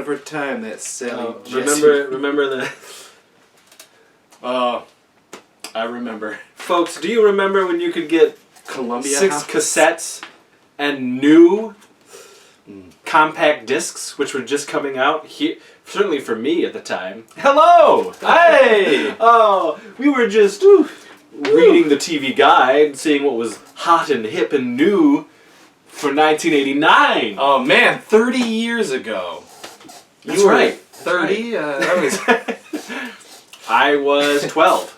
of her time, that Sally Jesse. Remember the... Oh, I remember. Folks, do you remember when you could get Columbia 6 House? cassettes and new compact discs, which were just coming out? Certainly for me at the time. Hello! Hey! Oh, we were just reading the TV guide, seeing what was hot and hip and new for 1989. Oh man, 30 years ago. That's right. 30? That was... I was 12.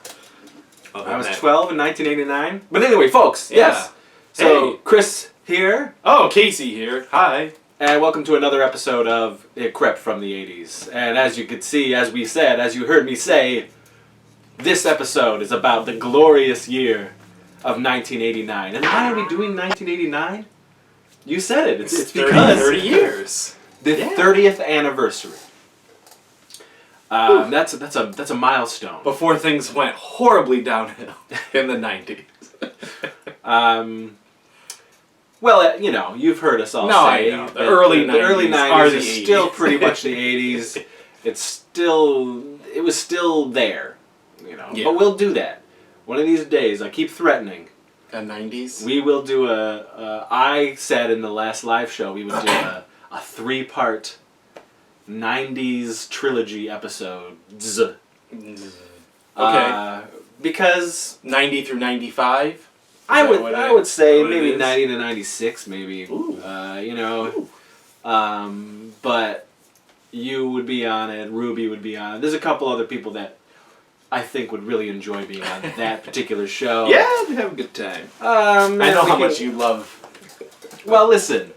Oh, I was 12 in 1989. But anyway, folks, Yeah. yes. So, Hey. Chris here. Oh, Casey here. Hi. And welcome to another episode of Crept From the 80's. And as you could see, as you heard me say, this episode is about the glorious year of 1989. And why are we doing 1989? You said it. It's because 30 years. the 30th anniversary. That's a milestone. Before things went horribly downhill in the 90s. Well, you know, you've heard us all say I know. that The early 90s are the is 80s. still pretty much the 80s. It was still there, you know. Yeah. But we'll do that. One of these days, I keep threatening. The 90s? We will do I said in the last live show we would do a 3-part 90s trilogy episode. Okay. Because 90 through 95? I would say maybe is? 90 to 96, maybe. Ooh. You know. But you would be on it. Ruby would be on it. There's a couple other people that I think would really enjoy being on that particular show. Yeah, I'd have a good time. I know how much you love Well, listen.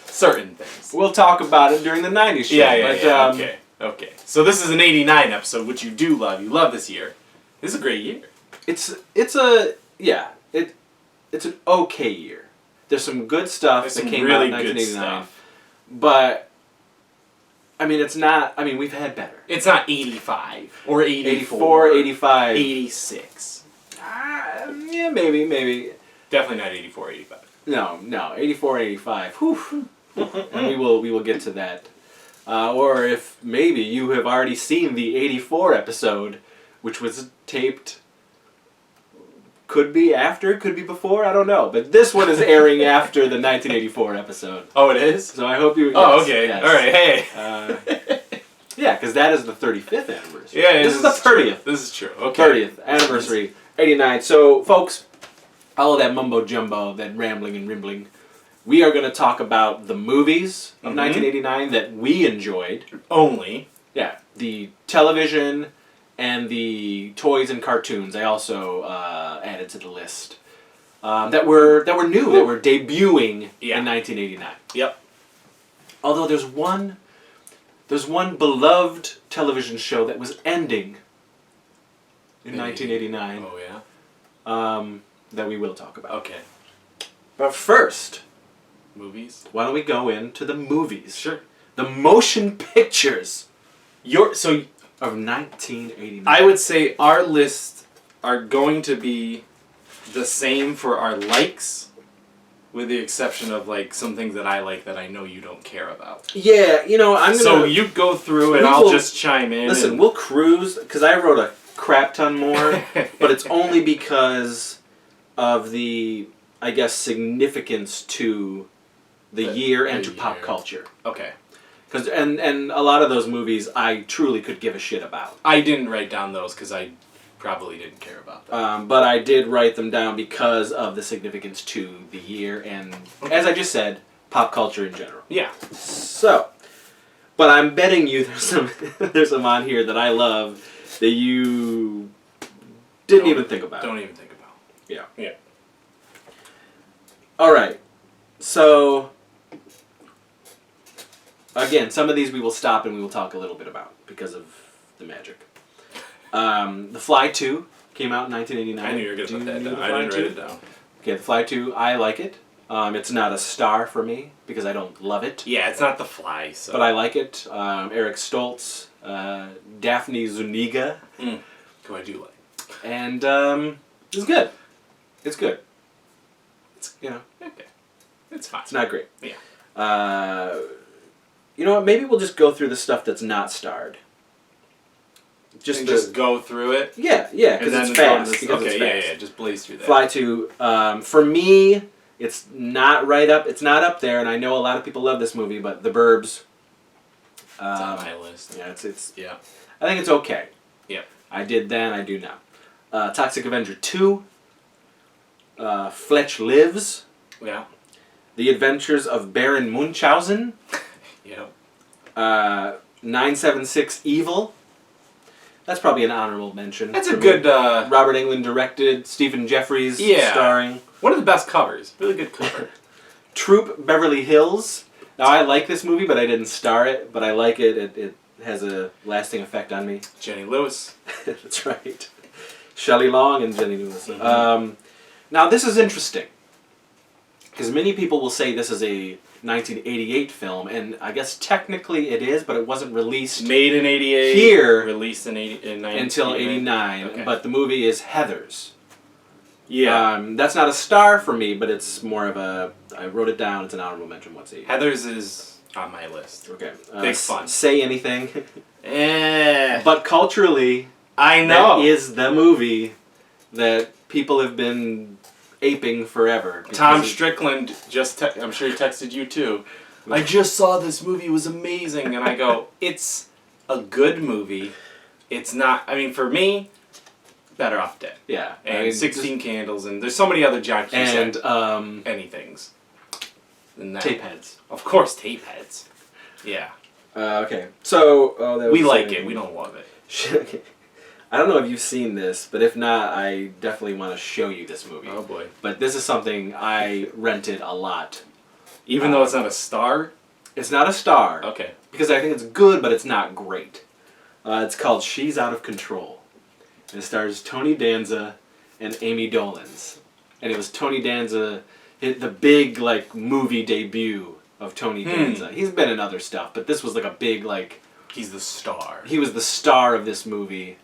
certain things. We'll talk about it during the 90s show. Yeah. Okay. So this is an 89 episode, which you do love. You love this year. This is a great year. It's an okay year. There's some good stuff There's that some came really out in good 1989. stuff. But I mean, it's not. I mean, we've had better. It's not 85 or 84, 85. 86. Yeah, maybe. Definitely not 84, 85. No, 84, 85. Whew. And we will get to that. Or if maybe you have already seen the 84 episode, which was taped. Could be after, could be before, I don't know. But this one is airing after the 1984 episode. Oh, it is? So I hope you... Oh, yes, okay. yes. All right, hey. Yeah, because that is the 35th anniversary. Yeah, this is the 30th. This is true. Okay. 30th anniversary, 89. So, folks, all of that mumbo-jumbo, that rambling and rimbling, we are going to talk about the movies of 1989 that we enjoyed. Only. Yeah, the television and the toys and cartoons I also added to the list that were new, that were debuting in 1989. Yep. Although there's one beloved television show that was ending in 1989. Oh yeah. That we will talk about. Okay. But first, Movies. why don't we go into the movies? Sure. The motion pictures. Of 1989. I would say our lists are going to be the same for our likes, with the exception of like some things that I like that I know you don't care about. Yeah, you know, I'm gonna... So you go through and I'll just chime in. Listen, we'll cruise, because I wrote a crap ton more, but it's only because of the, I guess, significance to the year and to pop culture. Okay. And a lot of those movies I truly could give a shit about. I didn't write down those because I probably didn't care about them. But I did write them down because of the significance to the year and, as I just said, pop culture in general. Yeah. So, but I'm betting you there's some on here that I love that you didn't even think about. Don't even think about. Yeah. Yeah. All right. So, again, some of these we will stop and we will talk a little bit about because of the magic. The Fly 2 came out in 1989. I knew you were going to put that down. I didn't write it down. Okay, The Fly 2, I like it. It's not a star for me because I don't love it. Yeah, it's not The Fly, so. But I like it. Eric Stoltz, Daphne Zuniga. Who I do like. And it's good. It's good. It's, you know. Okay. It's fine. It's not great. Yeah. You know what? Maybe we'll just go through the stuff that's not starred. Just go through it. Yeah, because it's fast. Yeah. Just blaze through that. Fly to. For me, it's not right up. It's not up there, and I know a lot of people love this movie, but The Burbs. It's on my list. Yeah, it's. Yeah. I think it's okay. Yeah. I did then. I do now. Toxic Avenger 2. Fletch Lives. Yeah. The Adventures of Baron Munchausen. Yeah. 976 Evil. That's probably an honorable mention. That's a good... Robert Englund directed, Stephen Jeffries starring. One of the best covers. Really good cover. Troop Beverly Hills. Now, I like this movie, but I didn't star it. But I like it. It has a lasting effect on me. Jenny Lewis. That's right. Shelley Long and Jenny Lewis. Mm-hmm. Now, this is interesting. Because many people will say this is a 1988 film, and I guess technically it is, but it wasn't released. Made in 88. Here. Released in until 89. Okay. But the movie is Heathers. Yeah. That's not a star for me, but it's more of a... I wrote it down. It's an honorable mention. What's it? Heathers is on my list. Okay. Big fun. Say Anything. But culturally... I know. That is the movie that people have been aping forever. Tom Strickland I'm sure he texted you too. I just saw this movie, it was amazing. And I go, it's a good movie. It's not, I mean, for me, Better Off Dead. Yeah. And 16 Candles, and there's so many other John Cusack anythings. Tape Heads. Of course, Tape Heads. Yeah. Okay. So, we like it, we don't love it. I don't know if you've seen this, but if not, I definitely want to show you this movie. Oh boy. But this is something I rented a lot. Even though it's not a star? It's not a star. Okay. Because I think it's good, but it's not great. It's called She's Out of Control. And it stars Tony Danza and Amy Dolenz. And it was Tony Danza, the big, movie debut of Tony Danza. He's been in other stuff, but this was a big, He's the star. He was the star of this movie.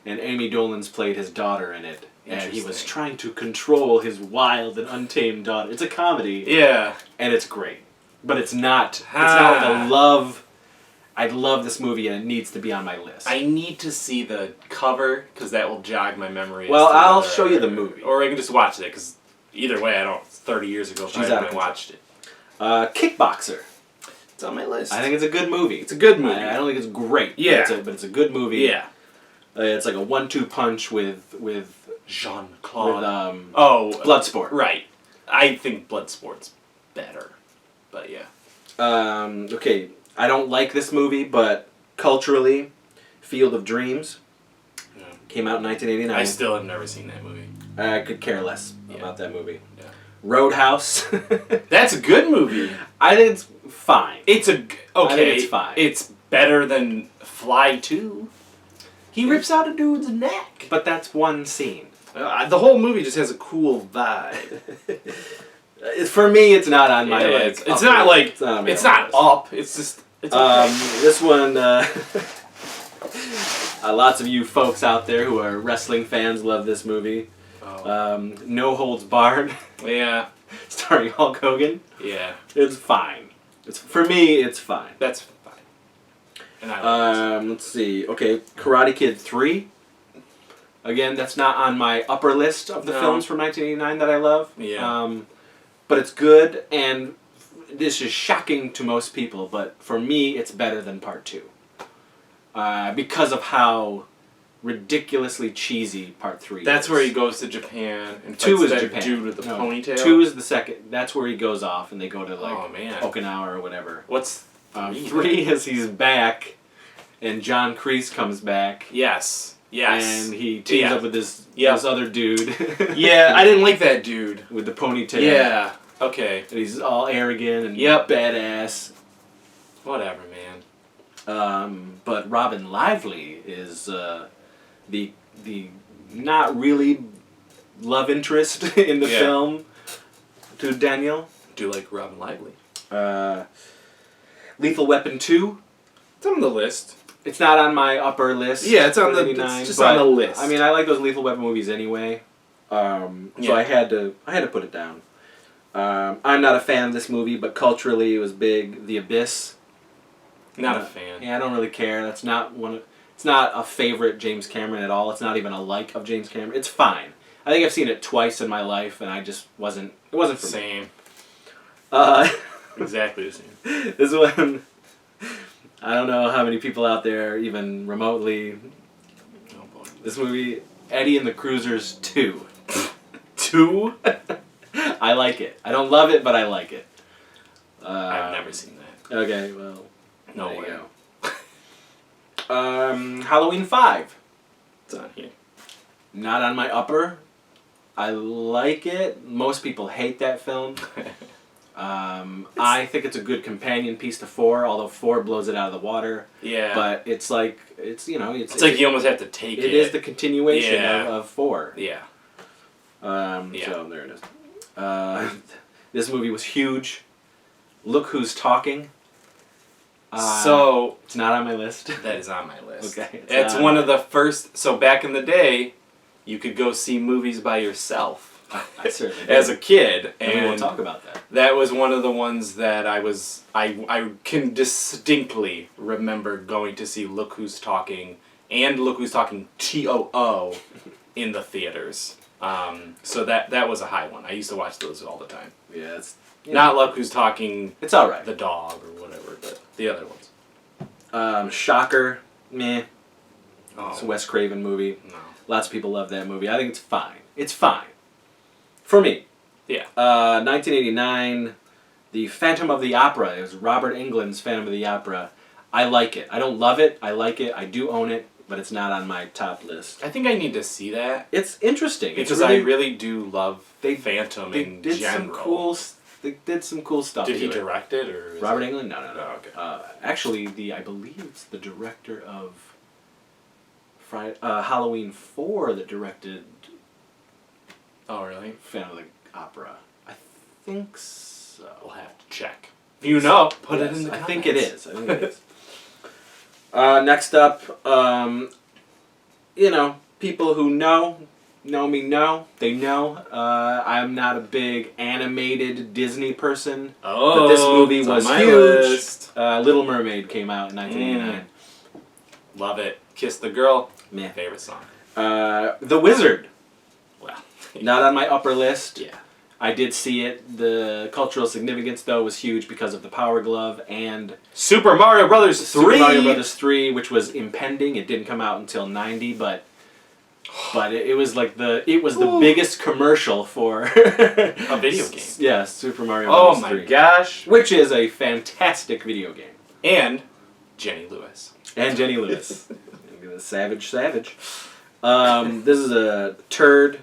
And Amy Dolenz played his daughter in it. And he was trying to control his wild and untamed daughter. It's a comedy. Yeah. And it's great. But it's not I love this movie and it needs to be on my list. I need to see the cover because that will jog my memory. Well, I'll show you the movie. Or I can just watch it because either way, 30 years ago, I watched it. Kickboxer. It's on my list. I think it's a good movie. It's a good movie. I don't think it's great. Yeah. But it's a good movie. Yeah. It's like a 1-2 punch with Jean-Claude. Bloodsport. Right. I think Bloodsport's better. But yeah. Okay. I don't like this movie, but culturally, Field of Dreams came out in 1989. I still have never seen that movie. I could care less about that movie. Yeah. Roadhouse. That's a good movie. I think it's fine. I think it's fine. It's better than Fly 2. He rips out a dude's neck. But that's one scene. The whole movie just has a cool vibe. For me, it's not on my list. It's not it's not up. It's just. It's okay. This one. Lots of you folks out there who are wrestling fans love this movie. Oh. No Holds Barred. Yeah. Starring Hulk Hogan. Yeah. It's fine. For me, it's fine. That's fine. And let's see. Okay, Karate Kid 3. Again, that's not on my upper list of the films from 1989 that I love. Yeah. But it's good, and this is shocking to most people, but for me, it's better than Part 2. Because of how ridiculously cheesy Part 3 That's is. where he goes to Japan and 2 fights is that Japan. dude with the ponytail. 2 is the second. That's where he goes off, and they go to man. Okinawa or whatever. What's 3 is he's back, and John Kreese comes back. Yes. And he teams up with this other dude. Yeah, I didn't like that dude. With the ponytail. Yeah. Okay. And he's all arrogant and badass. Whatever, man. But Robin Lively is the not really love interest in the film to Daniel. Do you like Robin Lively? Lethal Weapon 2. It's on the list. It's not on my upper list. Yeah, it's on the it's just on the list. I mean, I like those Lethal Weapon movies anyway. So I had to put it down. I'm not a fan of this movie, but culturally it was big. The Abyss. Not a fan. Yeah, I don't really care. That's not one. It's not a favorite James Cameron at all. It's not even a like of James Cameron. It's fine. I think I've seen it twice in my life, and I just wasn't. It wasn't for me. Same. Uh, Exactly the same. This one. I don't know how many people out there even remotely. Oh boy. This movie, Eddie and the Cruisers 2. 2? I like it. I don't love it, but I like it. I've never seen that. Okay, well, No there way. you go. Halloween 5. It's on here. Not on my upper. I like it. Most people hate that film. I think it's a good companion piece to 4, although 4 blows it out of the water. Yeah. But it's like, it's like you almost have to take it. It is the continuation Yeah. of 4. Yeah. So there it is. This movie was huge. Look Who's Talking. So it's not on my list. that is on my list. Okay. It's one of the first. So back in the day, you could go see movies by yourself. I certainly did. As a kid, And and we'll talk about that. that was one of the ones that I can distinctly remember going to see Look Who's Talking and Look Who's Talking TOO in the theaters. So that was a high one. I used to watch those all the time. Yeah, it's Not Look Who's Talking. It's all right. The dog or whatever, but the other ones. Shocker, meh. Oh, It's a Wes Craven movie. no. Lots of people love that movie. I think it's fine. It's fine. For me. Yeah. 1989, The Phantom of the Opera. It was Robert Englund's Phantom of the Opera. I like it. I don't love it. I like it. I do own it, but it's not on my top list. I think I need to see that It's interesting. because it's I really do love Phantom they in did general. They did some cool stuff. Did to he it. direct it or is Robert it... Englund? No. Oh, okay. Actually, I believe it's the director of Halloween 4 that directed Oh, really? Phantom of the Opera. I think so. We'll have to check. If you know, put it Yes, in the I comments. think it is. Next up, people who know me know. They know. I'm not a big animated Disney person. Oh, but this movie it's on was my huge. list. Little Mermaid came out in 1989. Love it. Kiss the Girl. Meh. Favorite song. The Wizard. Well. Not on my upper list. Yeah. I did see it. The cultural significance, though, was huge because of the Power Glove and Super Mario Brothers 3. Super Mario Brothers 3, which was impending. It didn't come out until 90, but it was like the biggest commercial for A video game. Yeah, Super Mario Oh Brothers 3. my gosh. Which is a fantastic video game. And Jenny Lewis. And Jenny Lewis. Savage. This is a turd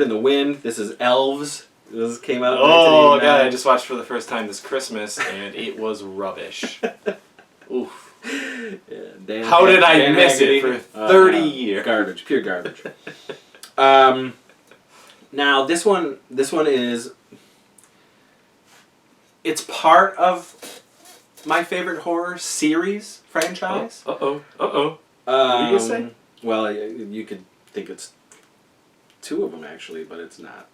in the wind. This is Elves. This came out in Oh 1989. god, I just watched for the first time this Christmas and it was rubbish. Oof. Yeah, How did I miss it Haggerty. for 30 years? Garbage, pure garbage. Now this one is. It's part of my favorite horror series franchise. Uh-oh. What are you gonna say? Well, you could think it's 2 of them actually, but it's not.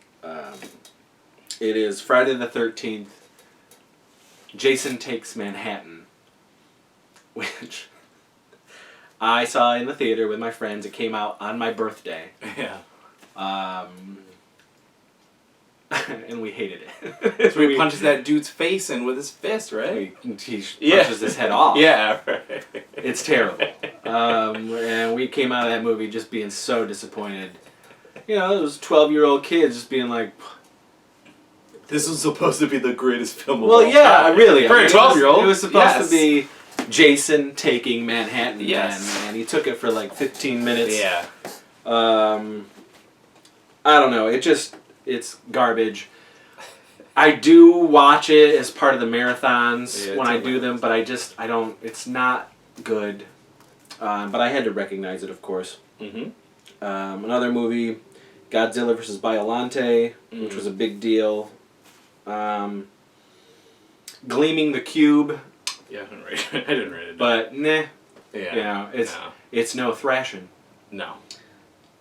It is Friday the 13th. Jason Takes Manhattan, which I saw in the theater with my friends. It came out on my birthday. Yeah. And we hated it. So he punches that dude's face in with his fist, right? He punches his head off. Yeah, right. It's terrible. And we came out of that movie just being so disappointed. Those 12-year-old kids just being like... This was supposed to be the greatest film of Well, all yeah, time. really. For a 12-year-old. It was supposed to be Jason taking Manhattan. Yes. And he took it for like 15 minutes. Yeah. I don't know. It's garbage. I do watch it as part of the marathons when I do them, but I don't, it's not good. But I had to recognize it, of course. Mm-hmm. Another movie, Godzilla vs. Biollante, which was a big deal. Gleaming the Cube. Yeah, I didn't read it. But, nah. Yeah. It's no thrashing. No.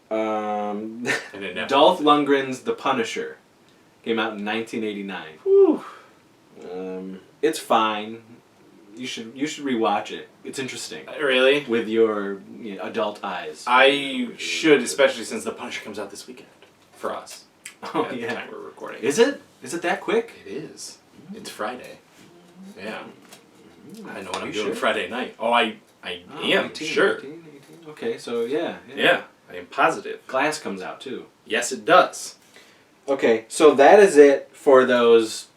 Dolph Dolph Lundgren's The Punisher came out in 1989. Whew. It's fine. You should rewatch it. It's interesting Really? with your adult eyes. I should, especially since The Punisher comes out this weekend for us. Oh at yeah. the time we're recording. Is it? Is it that quick? It is. It's Friday. Yeah. I know what I'm You doing sure? Friday night. Oh, I am 18, sure. 18. Okay, so yeah. Yeah, I am positive. Glass comes out too. Yes, it does. Okay, so that is it for those.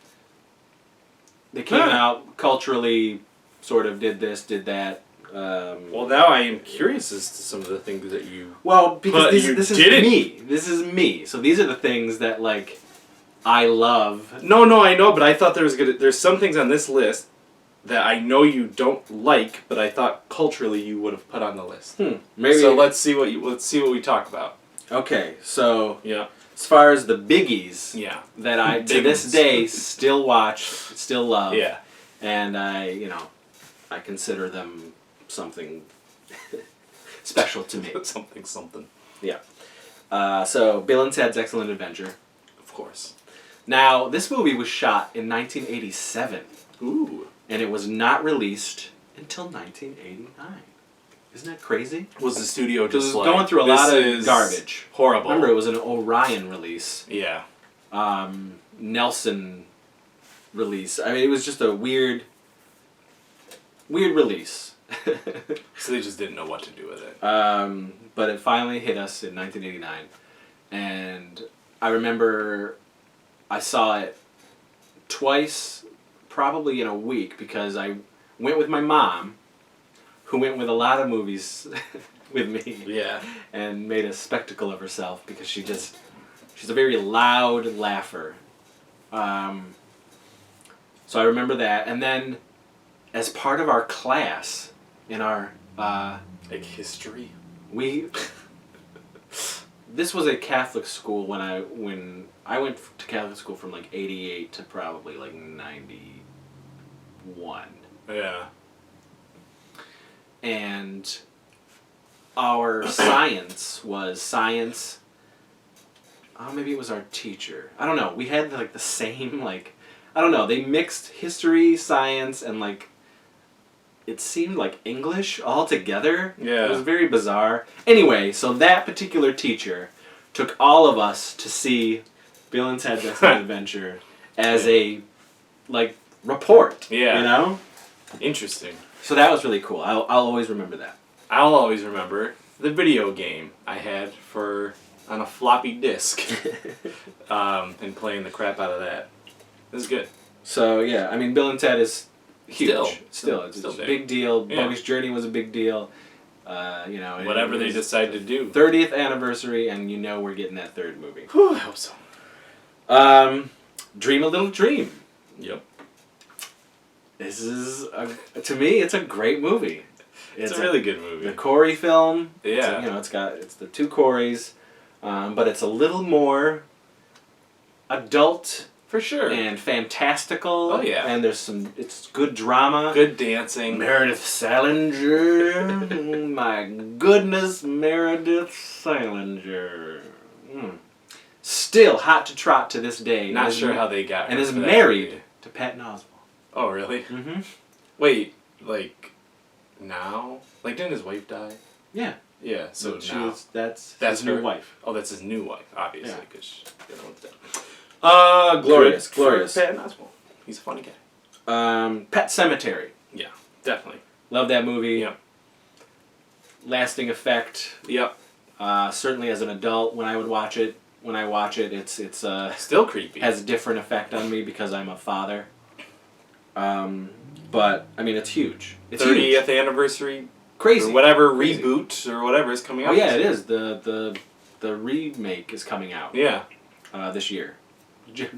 They came Huh. out culturally, sort of did this, did that. Well, now I am curious as to some of the things that you. Well, because But this you is didn't. me. This is me. So these are the things that like I love. No, I know, but I thought there's some things on this list that I know you don't like, but I thought culturally you would have put on the list. Maybe. So let's see what we talk about. Okay, so Yeah. as far as the biggies Yeah. that I to Big this ones. day still watch, still love. Yeah. And I consider them something special to me. something. So Bill and Ted's Excellent Adventure. Of course. Now, this movie was shot in 1987, Ooh. and it was not released until 1989. Isn't that crazy? Was the studio Because just it was like going through a this lot of is garbage. Horrible. Remember, it was an Orion release. Yeah. Nelson release. I mean, it was just a weird release. So they just didn't know what to do with it. But it finally hit us in 1989, and I remember I saw it twice, probably in a week, because I went with my mom, who went with a lot of movies with me, Yeah. and made a spectacle of herself because she's a very loud laugher. So I remember that, and then as part of our class in our Like history. this was a Catholic school when I went to Catholic school from like 88 to probably like 91. Yeah. And our science was science. Oh, maybe it was our teacher. I don't know. We had like the same like, I don't know. They mixed history, science, and like it seemed like English all together. Yeah. It was very bizarre. Anyway, so that particular teacher took all of us to see Bill and Ted's Excellent Adventure as a like report. Yeah. You know? Interesting. So that was really cool. I'll always remember that. I'll always remember the video game I had on a floppy disk, and playing the crap out of that. It was good. So yeah, I mean Bill and Ted is huge. Still It's big. a big deal. Yeah. Bogus Journey was a big deal. And Whatever it they was decide to do. 30th anniversary, and we're getting that third movie. Whew, I hope so. Dream a Little Dream. Yep. This is to me, it's a great movie. It's a really good movie. The Corey film. Yeah. It's the two Coreys, but it's a little more adult. For sure. And fantastical. Oh, yeah. And it's good drama. Good dancing. Meredith Salinger. Oh, my goodness, Meredith Salinger. Still hot to trot to this day. Not sure how they got her And is for that married movie. to Patton Oswalt. Oh, really? Mm-hmm. Wait, like, now? Like, didn't his wife die? Yeah. Yeah, so She now. was, that's That's his new her? wife. Oh, that's his new wife, obviously, Yeah. because the other one's dead. Glorious, good glorious. for Patton Oswalt. He's a funny guy. Pet Sematary. Yeah, definitely. Love that movie. Yep. Lasting effect. Yep. Certainly as an adult, when I watch it, it's Still creepy. has a different effect on me because I'm a father. But I mean, it's huge. It's 30th huge. anniversary. Crazy. Or whatever Crazy. reboot or whatever is coming out. Oh yeah, this it year. is. The remake is coming out. Yeah. This year.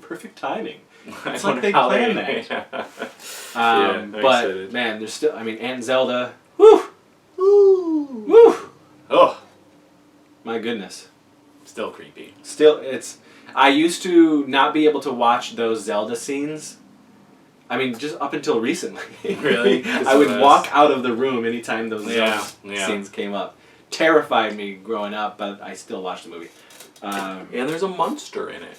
Perfect timing. I It's like wonder they how planned that. I'm but excited. man, there's still. I mean, Aunt Zelda. Woo, woo. Oh, My goodness. still creepy. Still, it's. I used to not be able to watch those Zelda scenes. I mean, just up until recently. Really? I would walk out of the room anytime those Yeah, Zelda yeah. scenes came up. Terrified me growing up, but I still watched the movie. And there's a monster in it.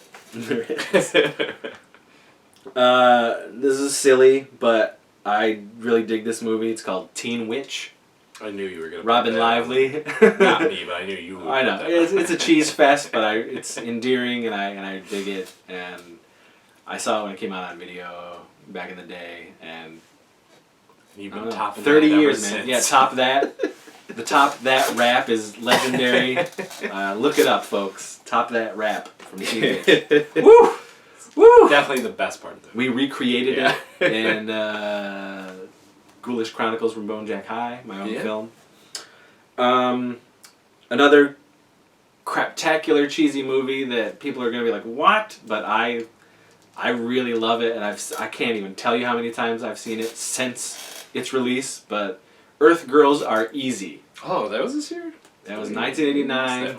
This is silly, but I really dig this movie. It's called Teen Witch. I knew you were gonna. Robin Lively. Not me, but I knew you would. I know. It's a cheese fest, but it's endearing, and I dig it. And I saw it when it came out on video back in the day, and you've been topping 30 that years, ever man. since. Yeah, top that. The Top That rap is legendary. Look it up, folks. Top That rap from Teen Witch. Woo! Woo! Definitely the best part of the We recreated it in Ghoulish Chronicles from Bone Jack High, my own film. Another craptacular cheesy movie that people are gonna be like, what? But I really love it, and I can't even tell you how many times I've seen it since its release. But Earth Girls Are Easy. Oh, that was this year? That was 1989.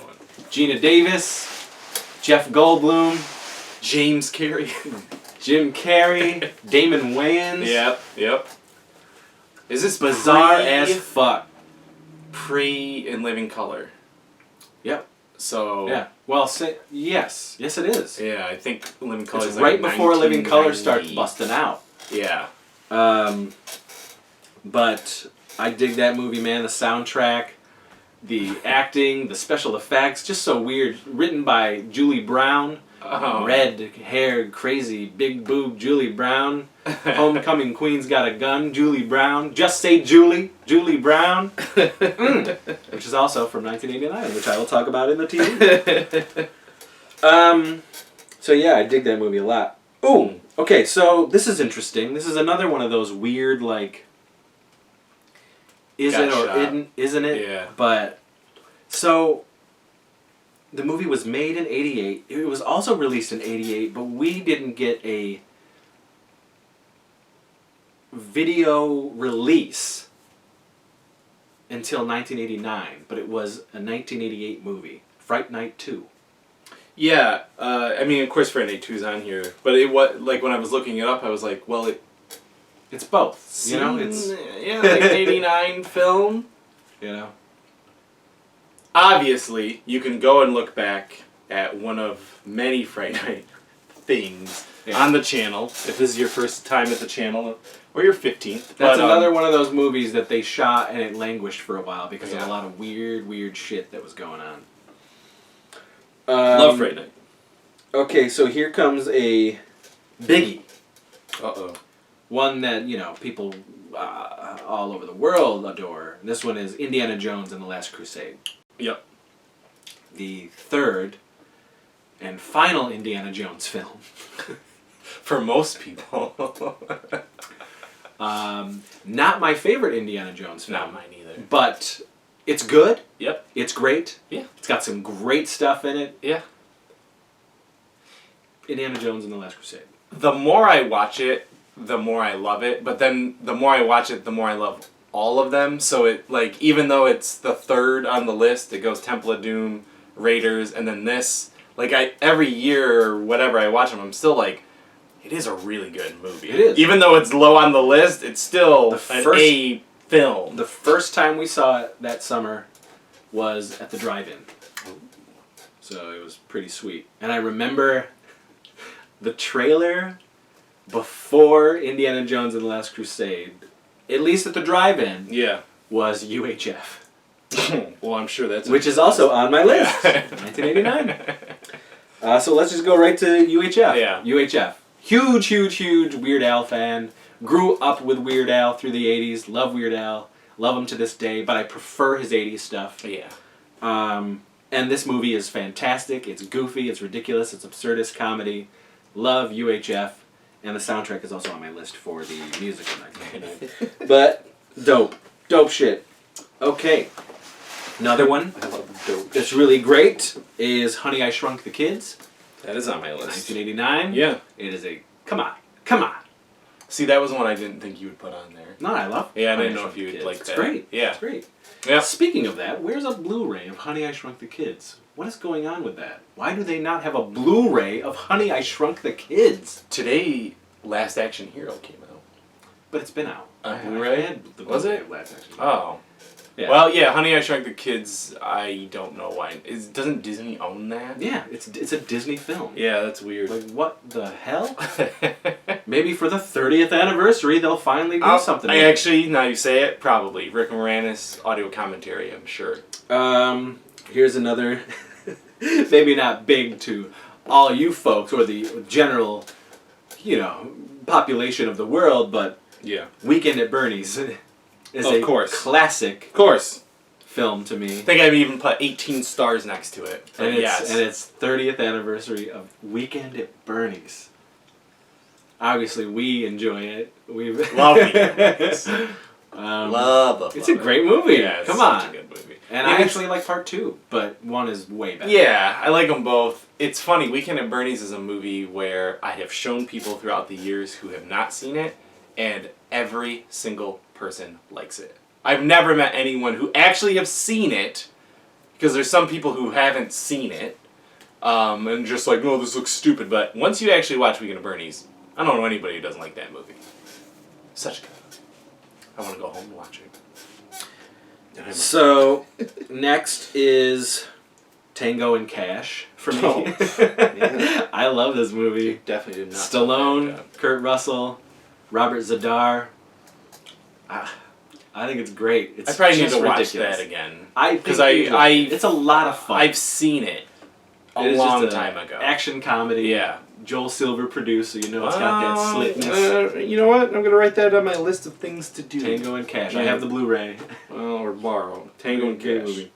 Gina Davis, Jeff Goldblum, James Carey. Jim Carrey, Damon Wayans. Yep. Is this Bizarre as fuck. Pre In Living Color? Yep. So Yeah. Well, yes, it is. yeah, I think Living Color It's is right like before Living Color 1990. starts busting out. Yeah. But I dig that movie, man. The soundtrack, the acting, the special effects, just so weird. Written by Julie Brown. Oh. Red-haired, crazy, big boob Julie Brown. Homecoming Queen's Got a Gun, Julie Brown. Just Say Julie Brown. Which is also from 1989, which I will talk about in the TV. So yeah, I dig that movie a lot. Ooh, okay, so this is interesting. This is another one of those weird, like, is it or isn't it? Yeah. But, so, the movie was made in 88. It was also released in 88, but we didn't get a video release until 1989. But it was a 1988 movie, Fright Night 2. Yeah, I mean, of course, Friday 2's on here, but it was like when I was looking it up, I was like, well, it's both. You know, it's like 89 film. You know, obviously, you can go and look back at one of many Friday Night things on the channel if this is your first time at the channel or your 15th. That's another one of those movies that they shot and it languished for a while because of a lot of weird shit that was going on. Love Friday Night. Okay, so here comes a biggie. Uh-oh. One that, you know, people all over the world adore. This one is Indiana Jones and the Last Crusade. Yep. The third and final Indiana Jones film. For most people. Not my favorite Indiana Jones film. Not mine either. But it's good. Yep. It's great. Yeah. It's got some great stuff in it. Yeah. Indiana Jones and the Last Crusade. The more I watch it, the more I love it. But then the more I watch it, the more I love all of them. So it, like, even though it's the third on the list, it goes Temple of Doom, Raiders, and then this. Like, every year or whatever I watch them, I'm still like, it is a really good movie. It is. Even though it's low on the list, it's still an A film. The first time we saw it that summer was at the drive-in. So it was pretty sweet. And I remember the trailer before Indiana Jones and the Last Crusade, at least at the drive-in, Yeah. was UHF. Well, I'm sure that's... Which is also on my list. 1989. So let's just go right to UHF. Yeah. UHF. Huge Weird Al fan. Grew up with Weird Al through the 80s. Love Weird Al. Love him to this day, but I prefer his 80s stuff. Yeah. And this movie is fantastic. It's goofy. It's ridiculous. It's absurdist comedy. Love UHF. And the soundtrack is also on my list for the music of 1989. But dope. Dope shit. Okay. Another one I love dope. that's really great is Honey, I Shrunk the Kids. That is on my list. 1989. Yeah. It is a... Come on. See, that was one I didn't think you would put on there. No, I love Yeah, I Honey, didn't know Shrunk if you the would Kids. like It's that. great. Yeah. It's great. Yeah. Speaking of that, where's a Blu-ray of Honey, I Shrunk the Kids? What is going on with that? Why do they not have a Blu-ray of Honey, I Shrunk the Kids? Today, Last Action Hero came out. But it's been out. On Blu-ray? I had the Was Blu-ray it? of Last Action. Oh. Yeah. Well, yeah, Honey, I Shrunk the Kids, I don't know why. Doesn't Disney own that? Yeah, it's a Disney film. Yeah, that's weird. Like, what the hell? Maybe for the 30th anniversary, they'll finally do something. I actually, now you say it, probably. Rick Moranis audio commentary, I'm sure. Here's another, maybe not big to all you folks or the general, population of the world, but yeah, Weekend at Bernie's is classic. Of course. Film to me. I think I've even put 18 stars next to it. And it's 30th anniversary of Weekend at Bernie's. Obviously, we enjoy it. We love it. Love it's a great movie. Yeah, Come on. Such a good movie. And I actually like part 2, but 1 is way better. Yeah, I like them both. It's funny, Weekend at Bernie's is a movie where I have shown people throughout the years who have not seen it, and every single person likes it. I've never met anyone who actually have seen it, because there's some people who haven't seen it, and just like, oh, this looks stupid, but once you actually watch Weekend at Bernie's, I don't know anybody who doesn't like that movie. Such a good movie. I want to go home and watch it. So, next is Tango and Cash for me. Oh, yeah. I love this movie. Definitely did not. Stallone, Kurt Russell, Robert Zadar. I think it's great. It's I probably need to ridiculous. watch that again. Because it's a lot of fun. I've seen it a long time ago. Action comedy. Yeah. Joel Silver produced, so it's got that slickness. You know what? I'm going to write that on my list of things to do. Tango and Cash. I have the Blu-ray. Or borrow. Tango and Cash. Movie.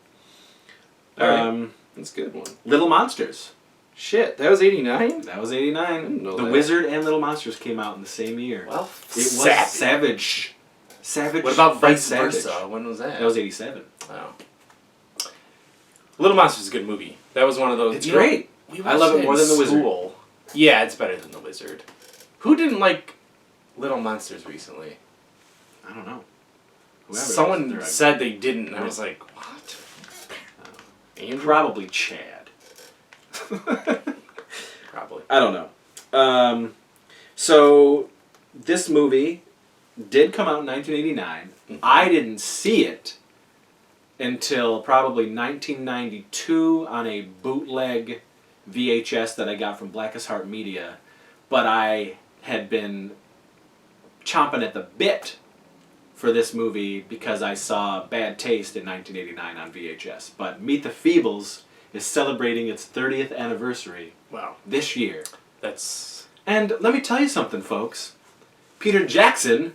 Alright. That's a good one. Little Monsters. Shit, that was 89? That was 89. I didn't know The that. Wizard and Little Monsters came out in the same year. Well, it was savage. Savage. What about Vice Savage. Versa? When was that? That was 87. Oh. Little Monsters is a good movie. That was one of those. It's great. I love it more than The Wizard. Yeah, it's better than The Wizard. Who didn't like Little Monsters recently? I don't know. Someone said they didn't, and I was like, what? Probably Chad. Probably. I don't know. So, this movie did come out in 1989. Mm-hmm. I didn't see it until probably 1992 on a bootleg VHS that I got from Blackest Heart Media, but I had been chomping at the bit for this movie because I saw Bad Taste in 1989 on VHS. But Meet the Feebles is celebrating its 30th anniversary this year. And let me tell you something, folks. Peter Jackson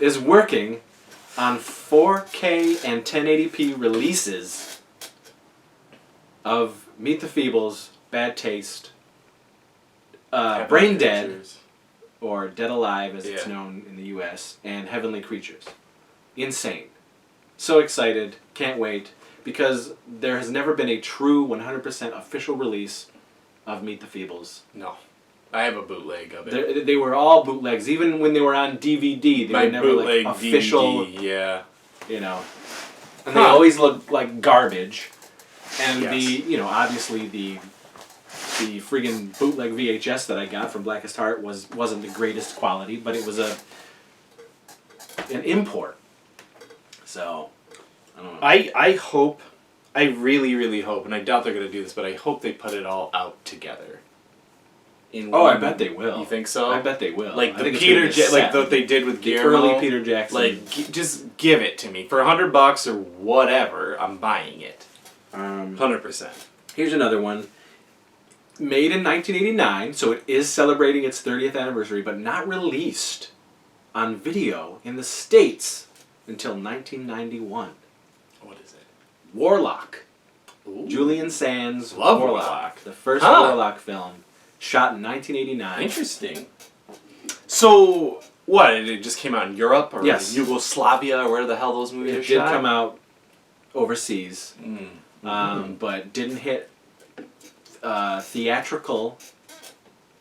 is working on 4K and 1080p releases of Meet the Feebles, Bad Taste, Brain Dead, or Dead Alive as it's known in the US, and Heavenly Creatures. Insane. So excited. Can't wait. Because there has never been a true 100% official release of Meet the Feebles. No. I have a bootleg of it. They were all bootlegs. Even when they were on DVD, they were never like official. DVD, yeah. And they always looked like garbage. And obviously the friggin' bootleg VHS that I got from Blackest Heart wasn't the greatest quality, but it was an import. So, I don't know. I hope, I really, really hope, and I doubt they're going to do this, but I hope they put it all out together. I bet they will. You think so? I bet they will. Like the Peter, like what they did with Guillermo. Early Peter Jackson. Like, just give it to me for $100 or whatever. I'm buying it. 100%. Here's another one. Made in 1989, so it is celebrating its 30th anniversary, but not released on video in the States until 1991. What is it? Warlock. Ooh. Julian Sands' Love Warlock. The first Warlock film, shot in 1989. Interesting. So, what? It just came out in Europe? Or Yugoslavia, or where the hell those movies are shot? It did come out overseas, but didn't hit theatrical,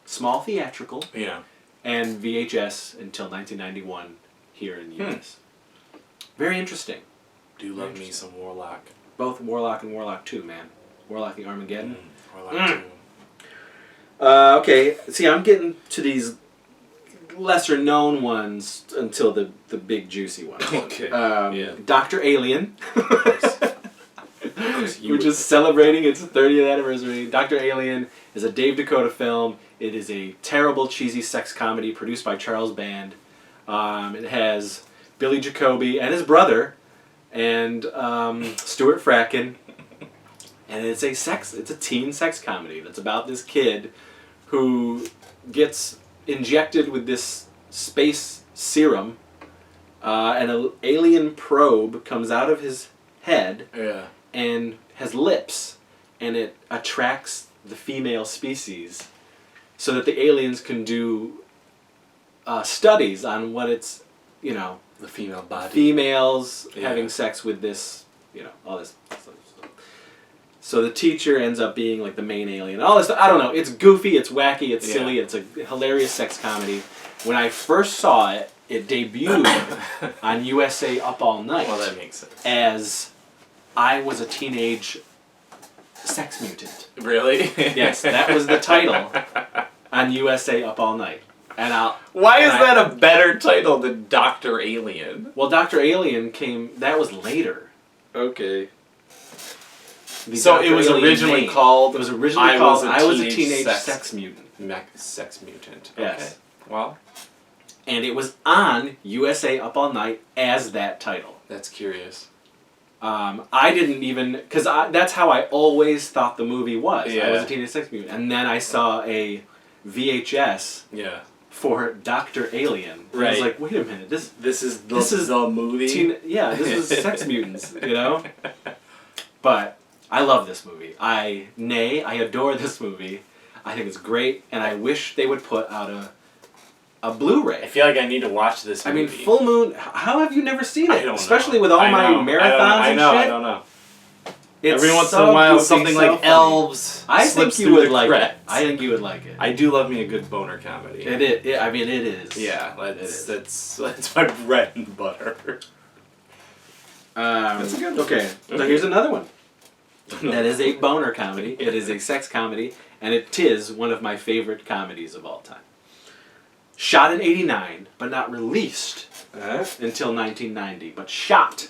small theatrical, and VHS until 1991 here in the US. Very interesting. Do love me some Warlock. Both Warlock and Warlock 2, man. Warlock the Armageddon. Warlock 2. Okay, see, I'm getting to these lesser known ones until the big juicy one. Okay. Dr. Alien. Which is celebrating its 30th anniversary. Dr. Alien is a Dave Dakota film. It is a terrible, cheesy sex comedy produced by Charles Band. It has Billy Jacoby and his brother, and Stuart Fracken. And it's a teen sex comedy that's about this kid who gets injected with this space serum, and an alien probe comes out of his head and has lips, and it attracts the female species so that the aliens can do studies on what it's, the female body. Females having sex with this, all this stuff. So the teacher ends up being like the main alien. All this stuff. I don't know. It's goofy. It's wacky. It's silly. It's a hilarious sex comedy. When I first saw it, it debuted on USA Up All Night. Well, that makes sense. As I was a teenage sex mutant. Really? Yes, that was the title on USA Up All Night. And Why is that a better title than Dr. Alien? Well, Dr. Alien that was later. Okay. So it was originally called... It was originally called I Was a Teenage Sex Mutant. Sex Mutant. Yes. Okay. Well. And it was on USA Up All Night as that title. That's curious. I didn't even... Because that's how I always thought the movie was. Yeah. I Was a Teenage Sex Mutant. And then I saw a VHS for Dr. Alien. And I was like, wait a minute. This is the movie? This is Sex Mutants, But... I love this movie. I adore this movie. I think it's great, and I wish they would put out a Blu-ray. I feel like I need to watch this movie. I mean, Full Moon, how have you never seen it? I don't know. Especially with all my marathons and shit. I don't know. It's Every once in so a while, goofy, something so like funny. Elves I slips think you through would the like cracks. it. I think you would like it. I do love me a good boner comedy. It is. It is. Yeah, that's my bread and butter. That's a good one. Okay, so here's another one. That is a boner comedy. It is a sex comedy, and it is one of my favorite comedies of all time. Shot in '89, but not released until 1990. But shot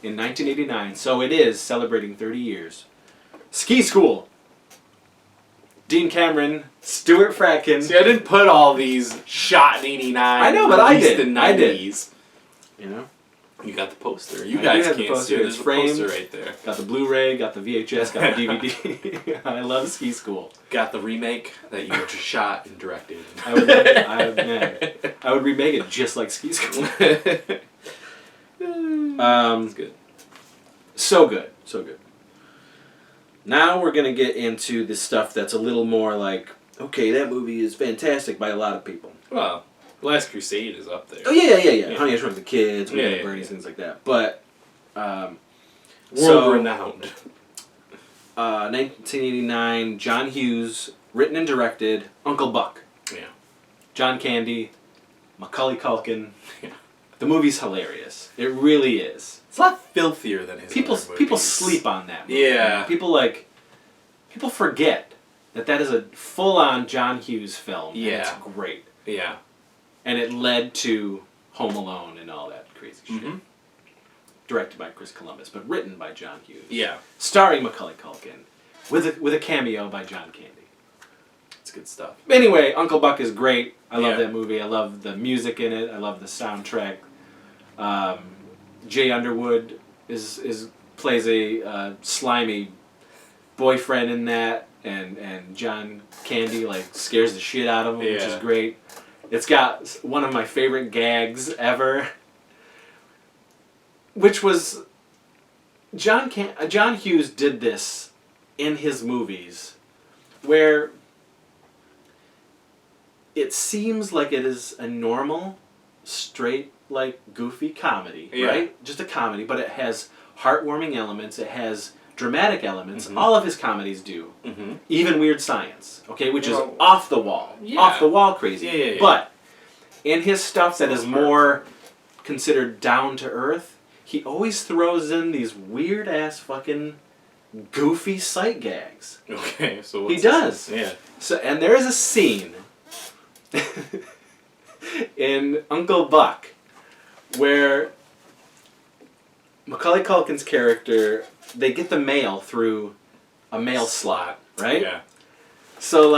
in 1989, so it is celebrating 30 years. Ski School. Dean Cameron, Stuart Fracken. See, I didn't put all these shot in '89. I know, but I did. In 90s. I did. You got the poster. You guys can't see it. There's a poster right there. Got the Blu-ray, got the VHS, got the DVD. I love Ski School. Got the remake that you just shot and directed. I would remake it just like Ski School. It's good. So good. So good. Now we're going to get into the stuff that's a little more like, okay, that movie is fantastic by a lot of people. Well, Last Crusade is up there. Oh, yeah. Honey, I Shrunk the Kids, Weekend at Bernie's, things like that. But, world-renowned. 1989, John Hughes, written and directed, Uncle Buck. Yeah. John Candy, Macaulay Culkin. Yeah. The movie's hilarious. It really is. It's a lot filthier than his other movies. People sleep on that movie. Yeah. People forget that is a full-on John Hughes film. Yeah. And it's great. Yeah. And it led to Home Alone and all that crazy shit. Mm-hmm. Directed by Chris Columbus, but written by John Hughes. Yeah. Starring Macaulay Culkin, with a cameo by John Candy. It's good stuff. Anyway, Uncle Buck is great. I love that movie. I love the music in it. I love the soundtrack. Jay Underwood plays a slimy boyfriend in that, and John Candy scares the shit out of him, which is great. It's got one of my favorite gags ever, which was John Hughes did this in his movies, where it seems like it is a normal, straight, goofy comedy, right? Just a comedy, but it has heartwarming elements. It has dramatic elements. Mm-hmm. All of his comedies do. Mm-hmm. Even Weird Science, which is off the wall. Yeah. Off the wall crazy. Yeah. But in his stuff that is more considered down to earth, he always throws in these weird ass fucking goofy sight gags. Okay, so he does. Yeah. So, and there is a scene in Uncle Buck where Macaulay Culkin's character, they get the mail through a mail slot, right? Yeah. So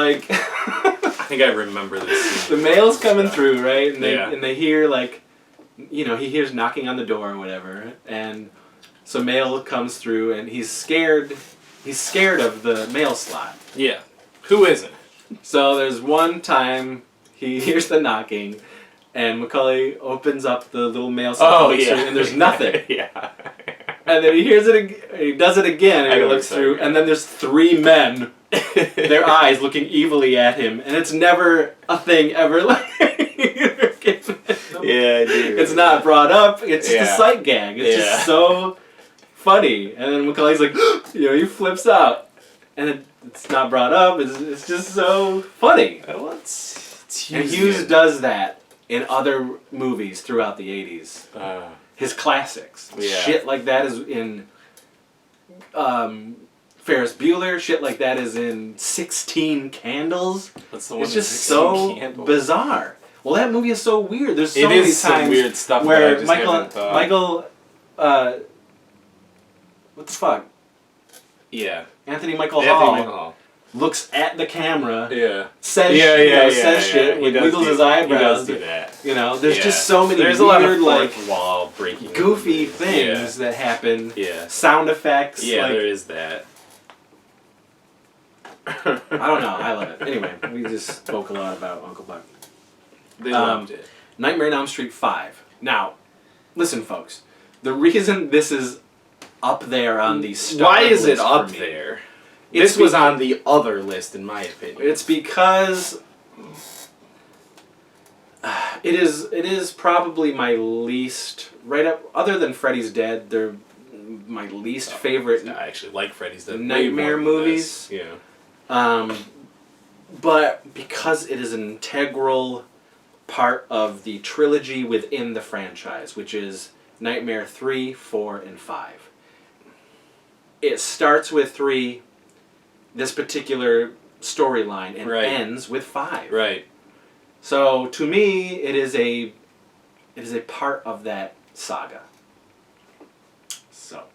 I think I remember this scene. The mail's coming through, right? And Yeah. they hear like, he hears knocking on the door or whatever, and so mail comes through, and he's scared. He's scared of the mail slot. Yeah. Who isn't? So there's one time he hears the knocking, and Macaulay opens up the little mail slot. Oh, yeah. And there's nothing. Yeah. And then he hears it. He does it again, and he looks through, and then there's 3 men, their eyes looking evilly at him, and it's never a thing ever. Yeah, I do. It's not brought up. It's just a sight gag. It's just so funny. And then Macaulay's like, he flips out, and it's not brought up. It's just so funny. Well, it's And Hughes does that in other movies throughout the 80s. His classics. Yeah. Shit like that is in Ferris Bueller. Shit like that is in 16 Candles. What's the one? It's just so bizarre. Well, that movie is so weird. There's so many times some weird stuff where that I just haven't thought. Michael, what the fuck? Yeah. Anthony Michael Hall looks at the camera. Yeah. Says says shit. Wiggles his eyebrows. He does do that. There's just so many There's weird, a lot of like wall breaking, goofy things that happen. Yeah. Sound effects. Yeah, like, there is that. I don't know. I love it. Anyway, we just spoke a lot about Uncle Buck. They loved it. Nightmare on Elm Street 5. Now, listen, folks. The reason this is up there on the star Why is it list up for me, there? This was on the other list, in my opinion. It's because it is probably my least, right up, other than Freddy's Dead, they're my least favorite I actually like Freddy's Dead. nightmare movies. Yeah. But because it is an integral part of the trilogy within the franchise, which is Nightmare 3, 4, and 5. It starts with 3, this particular storyline, and ends with 5. Right. So to me, it is a part of that saga. So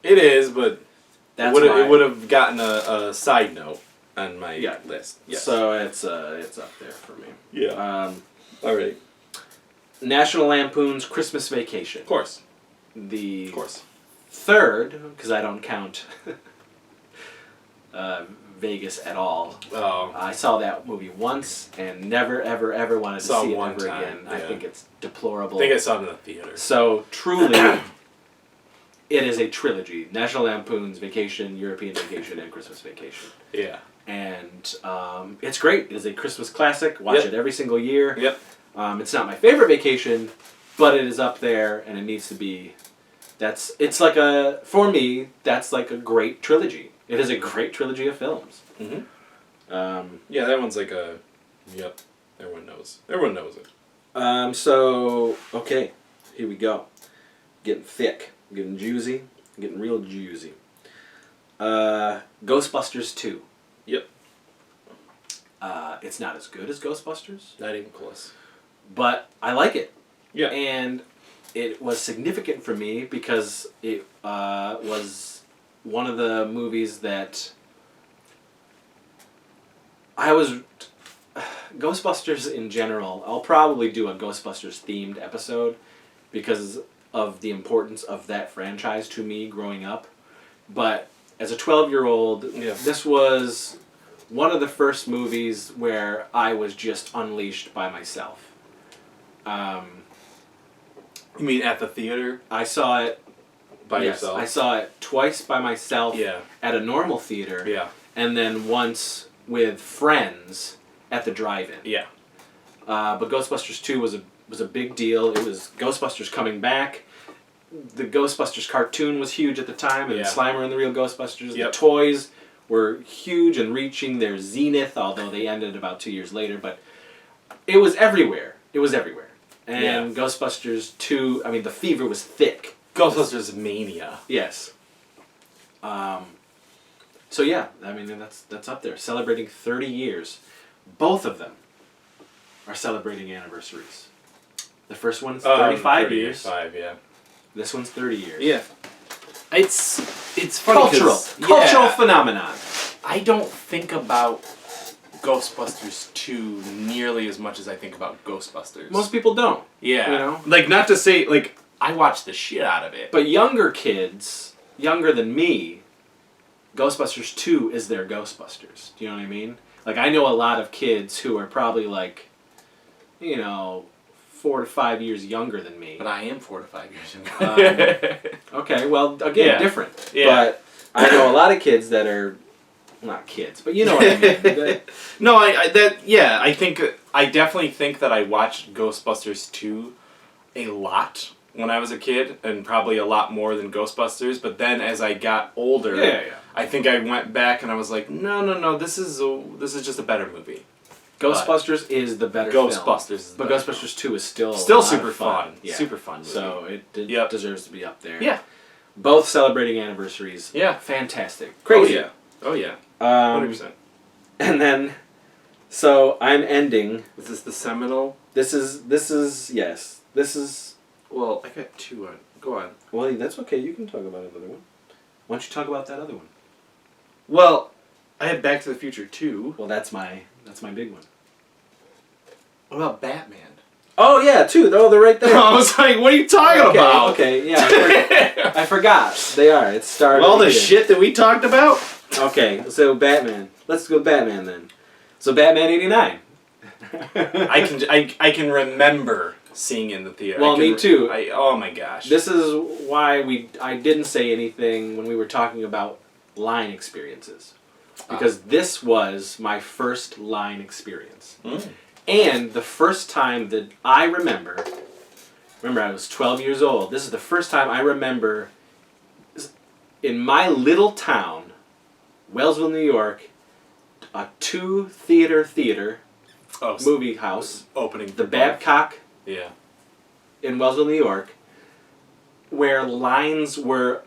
it is, but that's it would have gotten a side note on my list. Yes. So it's up there for me. Yeah. All right. National Lampoon's Christmas Vacation. Of course. The Of course. third, because I don't count Vegas at all. Oh. I saw that movie once and never, ever, ever wanted to see it ever again. Yeah. I think it's deplorable. I think I saw it in the theater. So truly, it is a trilogy: National Lampoon's Vacation, European Vacation, and Christmas Vacation. Yeah. And it's great. It is a Christmas classic. Watch it every single year. Yep. It's not my favorite vacation, but it is up there, and it needs to be. For me, that's like a great trilogy. It is a great trilogy of films. Mm-hmm. Yeah, that one's like a. Yep. Everyone knows. Everyone knows it. So okay, here we go. Getting thick, getting juicy, getting real juicy. Ghostbusters 2. Yep. It's not as good as Ghostbusters, Not even close. but I like it. Yeah. And it was significant for me because it was one of the movies that I was... Ghostbusters in general, I'll probably do a Ghostbusters themed episode because of the importance of that franchise to me growing up. But as a 12-year-old, this was one of the first movies where I was just unleashed by myself. You mean at the theater? I saw it by yourself? I saw it twice by myself at a normal theater. Yeah. And then once with friends at the drive-in. Yeah. But Ghostbusters 2 was a big deal. It was Ghostbusters coming back. The Ghostbusters cartoon was huge at the time, and Slimer and the Real Ghostbusters. Yep. The toys were huge and reaching their zenith, although they ended about 2 years later. But it was everywhere. It was everywhere. And Ghostbusters 2, I mean, the fever was thick. Ghostbusters Mania. Yes. So yeah, I mean, that's up there. Celebrating 30 years. Both of them are celebrating anniversaries. The first one's 35 years. 35, yeah. This one's 30 years. Yeah. It's funny Cultural phenomenon. I don't think about Ghostbusters 2 nearly as much as I think about Ghostbusters. Most people don't. Yeah. You know? Like, not to say, like, I watched the shit out of it. But younger kids, younger than me, Ghostbusters 2 is their Ghostbusters. Do you know what I mean? Like, I know a lot of kids who are probably, like, 4 to 5 years younger than me. But I am 4 to 5 years younger. Okay, well, again, different. Yeah. But I know a lot of kids that are, not kids, but you know what I mean. No, I think, I definitely think that I watched Ghostbusters 2 a lot when I was a kid, and probably a lot more than Ghostbusters, but then as I got older, I think I went back and I was like, no, this is just a better movie. Ghostbusters is the better Ghostbusters film. But Ghostbusters 2 is still super fun. Yeah. Super fun movie. So it deserves to be up there. Yeah. Both celebrating anniversaries. Yeah. Fantastic. Crazy. Oh yeah. 100%. And then, so I'm ending. Is this the seminal? This is yes. This is. Well, I got 2 on. Go on. Well, that's okay. You can talk about another one. Why don't you talk about that other one? Well, I had Back to the Future 2. Well, that's my big one. What about Batman? Oh yeah, 2. Oh, they're right there. I was like, what are you talking about? Okay, yeah. I forgot. They are. It started. All the shit that we talked about? Okay, so Batman. Let's go Batman then. So Batman 89. I can remember seeing it in the theater. Well, me too. Oh my gosh. This is why I didn't say anything when we were talking about line experiences. Because this was my first line experience. Mm. And the first time that I remember I was 12 years old. This is the first time I remember in my little town, Wellsville, New York, a 2-theater movie house. Opening. The Babcock. Yeah. In Wellsville, New York, where lines were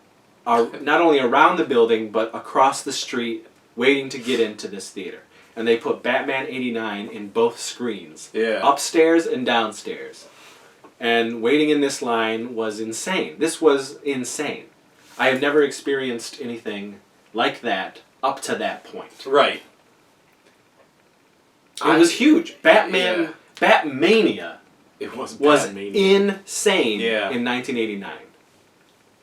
not only around the building, but across the street, waiting to get into this theater. And they put Batman 89 in both screens. Yeah. Upstairs and downstairs. And waiting in this line was insane. This was insane. I have never experienced anything like that up to that point. Right. It was huge. Batmania It was insane in 1989.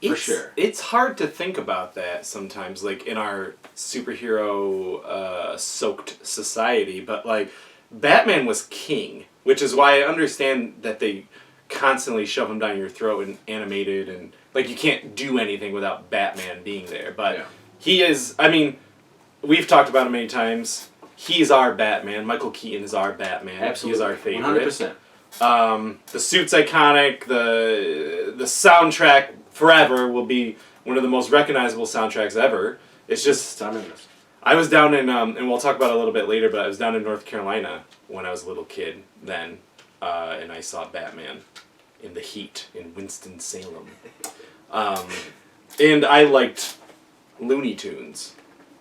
For sure. It's hard to think about that sometimes, like in our superhero soaked society, but like Batman was king, which is why I understand that they constantly shove him down your throat and animated, and like you can't do anything without Batman being there. But he is, I mean, we've talked about him many times. He's our Batman. Michael Keaton is our Batman. Absolutely. He's our favorite. 100%. The suit's iconic. The soundtrack forever will be one of the most recognizable soundtracks ever. It's just timeless. I was down in and we'll talk about it a little bit later, but I was down in North Carolina when I was a little kid then, and I saw Batman in the heat in Winston-Salem, and I liked Looney Tunes.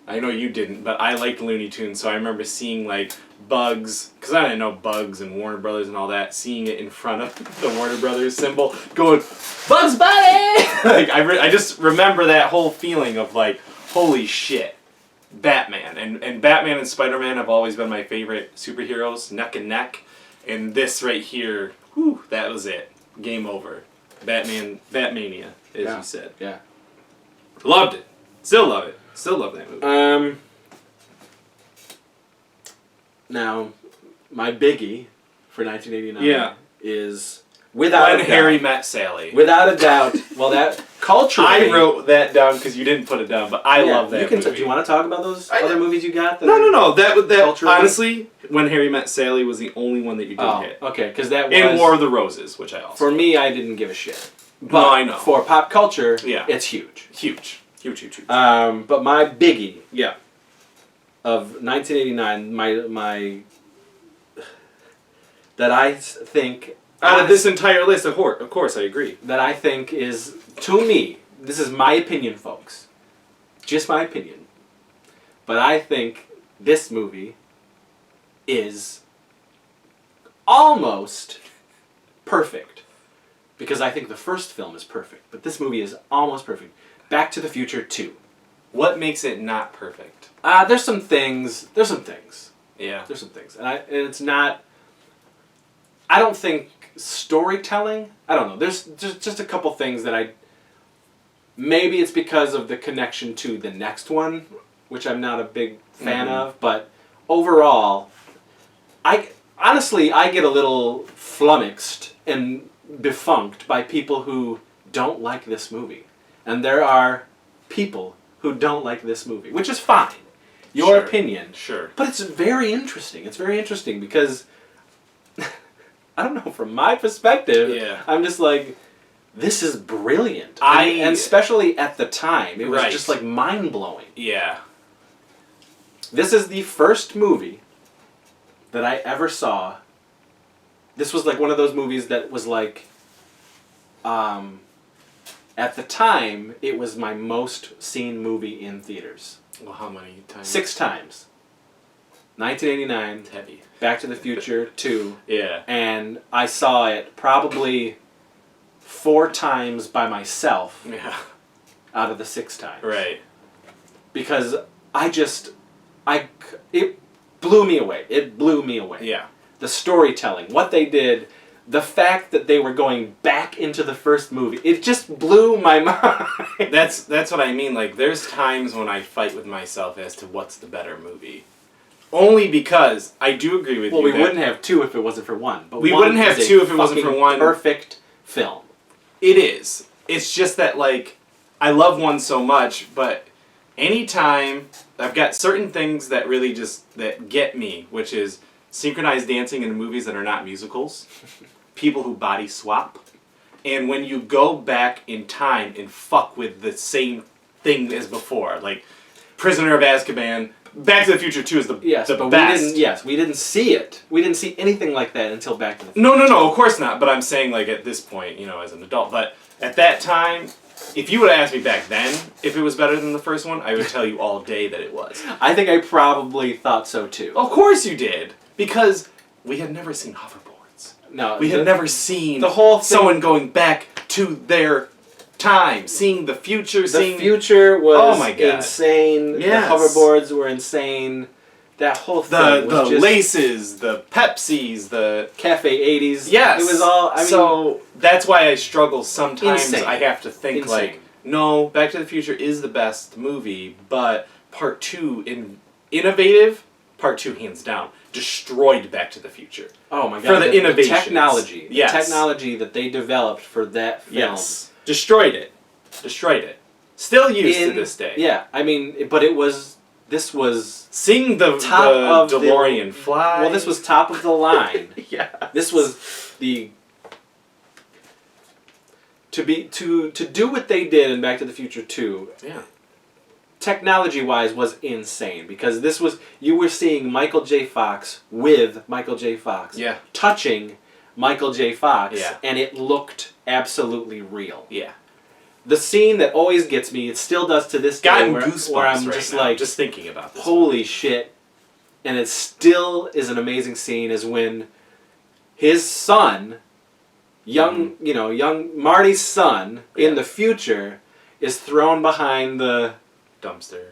I know you didn't, but I liked Looney Tunes, so I remember seeing like Bugs, because I didn't know Bugs and Warner Brothers and all that, seeing it in front of the Warner Brothers symbol, going, Bugs Bunny! Like, I just remember that whole feeling of like, holy shit, Batman. And Batman and Spider-Man have always been my favorite superheroes, neck and neck. And this right here, whew, that was it. Game over. Batmania, as you said. Yeah. Loved it. Still love it. Still love that movie. Now, my biggie for 1989 is without a doubt, Harry Met Sally. Without a doubt. Well, that culturally, I wrote that down because you didn't put it down, but I love that movie. Do you want to talk about those other movies you got? No. That honestly, When Harry Met Sally was the only one that you didn't hit. Okay, because that was in War of the Roses, which I also. For me, I didn't give a shit. But no, I know. For pop culture, it's huge. Huge. But my biggie, of 1989, my that I think out of this entire list, of course, I agree. That I think is, to me, this is my opinion, folks, just my opinion, but I think this movie is almost perfect, because I think the first film is perfect, but this movie is almost perfect. Back to the Future 2. What makes it not perfect? There's some things. Yeah. There's some things, and it's not. I don't think storytelling. I don't know. There's just a couple things that maybe it's because of the connection to the next one, which I'm not a big fan of. But overall, honestly I get a little flummoxed and befunked by people who don't like this movie, and there are people who don't like this movie, which is fine. Your opinion. Sure. But it's very interesting. It's very interesting because, I don't know, from my perspective, I'm just like, this is brilliant. And especially at the time, it was just like mind-blowing. Yeah. This is the first movie that I ever saw. This was like one of those movies that was like, at the time, it was my most seen movie in theaters. Well, how many times? 6 times. 1989. It's heavy. Back to the Future 2. Yeah. And I saw it probably 4 times by myself. Yeah. Out of the 6 times. Right. Because it blew me away. It blew me away. Yeah. The storytelling, what they did, the fact that they were going back into the first movie, it just blew my mind. That's what I mean. Like, there's times when I fight with myself as to what's the better movie. Only because I do agree with you. Well, we wouldn't have 2 if it wasn't for 1. But we wouldn't have 2 if it wasn't for 1. Perfect film. It is. It's just that, like, I love 1 so much, but anytime I've got certain things that really that get me, which is synchronized dancing in movies that are not musicals, people who body swap, and when you go back in time and fuck with the same thing as before, like Prisoner of Azkaban, Back to the Future 2 is the best. We didn't see it. We didn't see anything like that until Back to the Future. No, of course not, but I'm saying, like, at this point, as an adult, but at that time, if you would have asked me back then if it was better than the first one, I would tell you all day that it was. I think I probably thought so too. Of course you did, because we had never seen hoverboards. No, we had never seen the whole thing, someone going back to their time, seeing the future. The future was insane. Yes. The hoverboards were insane. That whole thing was the laces, the Pepsis, the Cafe 80's. Yes, it was all. I mean, so that's why I struggle sometimes. Insane. I have to think like, no, Back to the Future is the best movie, but Part 2 innovative. Part 2 hands down destroyed Back to the Future. Oh my god! For the innovation, technology, the technology that they developed for that film, destroyed it. Still used to this day. Yeah, I mean, but this was seeing the top of DeLorean fly. Well, this was top of the line. Yeah. This was the to do what they did in Back to the Future 2. Yeah. Technology-wise was insane because you were seeing Michael J. Fox with Michael J. Fox. Yeah. Touching Michael J. Fox. Yeah. And it looked absolutely real. Yeah. The scene that always gets me, it still does to this day, where I'm just like, just thinking about this. Holy shit. And it still is an amazing scene, is when his son, young Marty's son, in the future, is thrown behind the dumpster.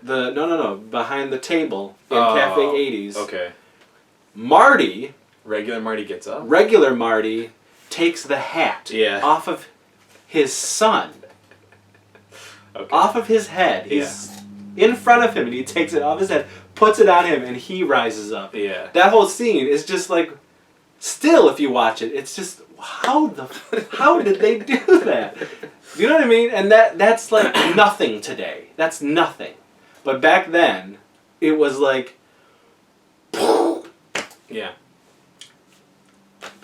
Behind the table in Cafe 80's. Okay. Marty, regular Marty gets up. Regular Marty takes the hat off of his son. Okay. Off of his head. He's in front of him and he takes it off his head, puts it on him, and he rises up. Yeah. That whole scene is just like, still if you watch it, it's just, how did they do that? You know what I mean? And that's like nothing today. That's nothing. But back then, it was like, yeah.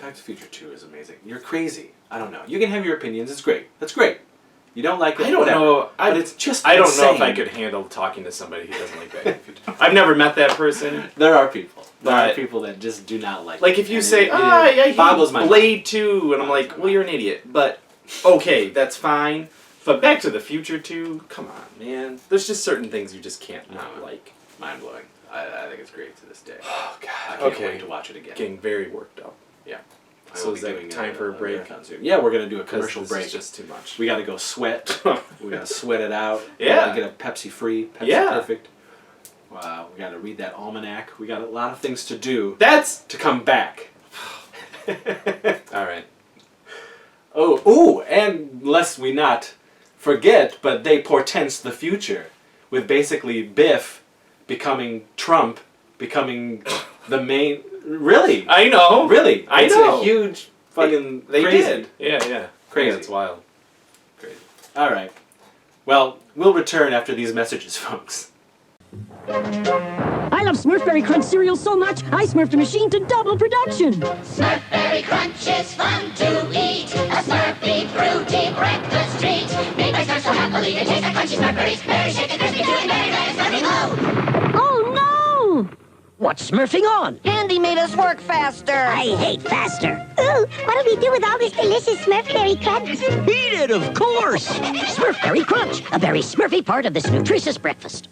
Back to the Future 2 is amazing. You're crazy. I don't know. You can have your opinions. It's great. That's great. You don't like it, I don't know. But it's just I don't insane. know if I could handle talking to somebody who doesn't like Back to the Future. I've never met that person. There are people. There are people that just do not like it. Like if you say, it boggles my mind. Blade 2, and I'm like, well, you're an idiot. But, okay, that's fine. But Back to the Future 2, come on, man. There's just certain things you just can't not like. Mind-blowing. I think it's great to this day. Oh, God. I can't wait to watch it again. Getting very worked up. Yeah. So is that time for a break? Yeah, we're going to do a commercial break. This is just too much. We got to go sweat. We got to sweat it out. Yeah. Get a Pepsi free. Pepsi Yeah. Perfect. Wow, we got to read that almanac. We got a lot of things to do. That's to come back. all right. Oh, and lest we not forget, but they portends the future, with basically Biff becoming Trump, becoming the main. Really, I know. really, I it's know. a huge fucking. They crazy. did. Yeah. Crazy. That's wild. Crazy. All right. Well, we'll return after these messages, folks. I love Smurfberry Crunch cereal so much, I smurfed a machine to double production. Smurfberry Crunch is fun to eat. A Smurfy fruity breakfast treat. Made by Smurfs so happily, they taste like crunchy Smurfberries. Very shaken, crispy, chewy, very, very Smurfy low. Oh no! What's smurfing on? Andy made us work faster. I hate faster. Ooh, what'll we do with all this delicious Smurfberry Crunch? Eat it, of course! Smurfberry Crunch, a very smurfy part of this nutritious breakfast.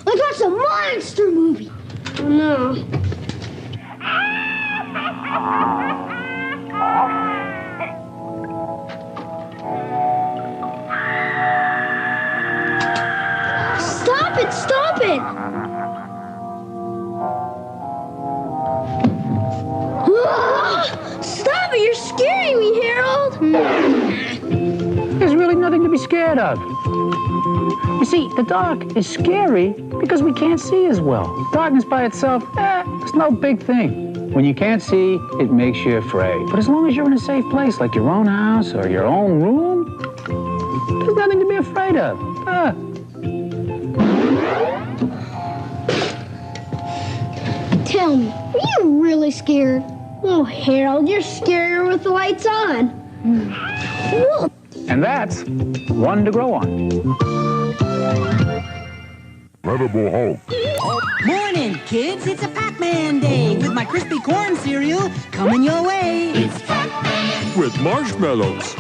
Like that's a monster movie. Oh no. Stop it! Stop it! Stop it! You're scaring me, Harold! There's really nothing to be scared of. You see, the dark is scary because we can't see as well. Darkness by itself, it's no big thing. When you can't see, it makes you afraid. But as long as you're in a safe place, like your own house or your own room, there's nothing to be afraid of. Tell me, are you really scared? Oh, Harold, you're scarier with the lights on. Whoa. And that's one to grow on. Incredible Hulk. Morning, kids. It's a Pac-Man day with my crispy corn cereal coming your way. It's Pac-Man. With marshmallows.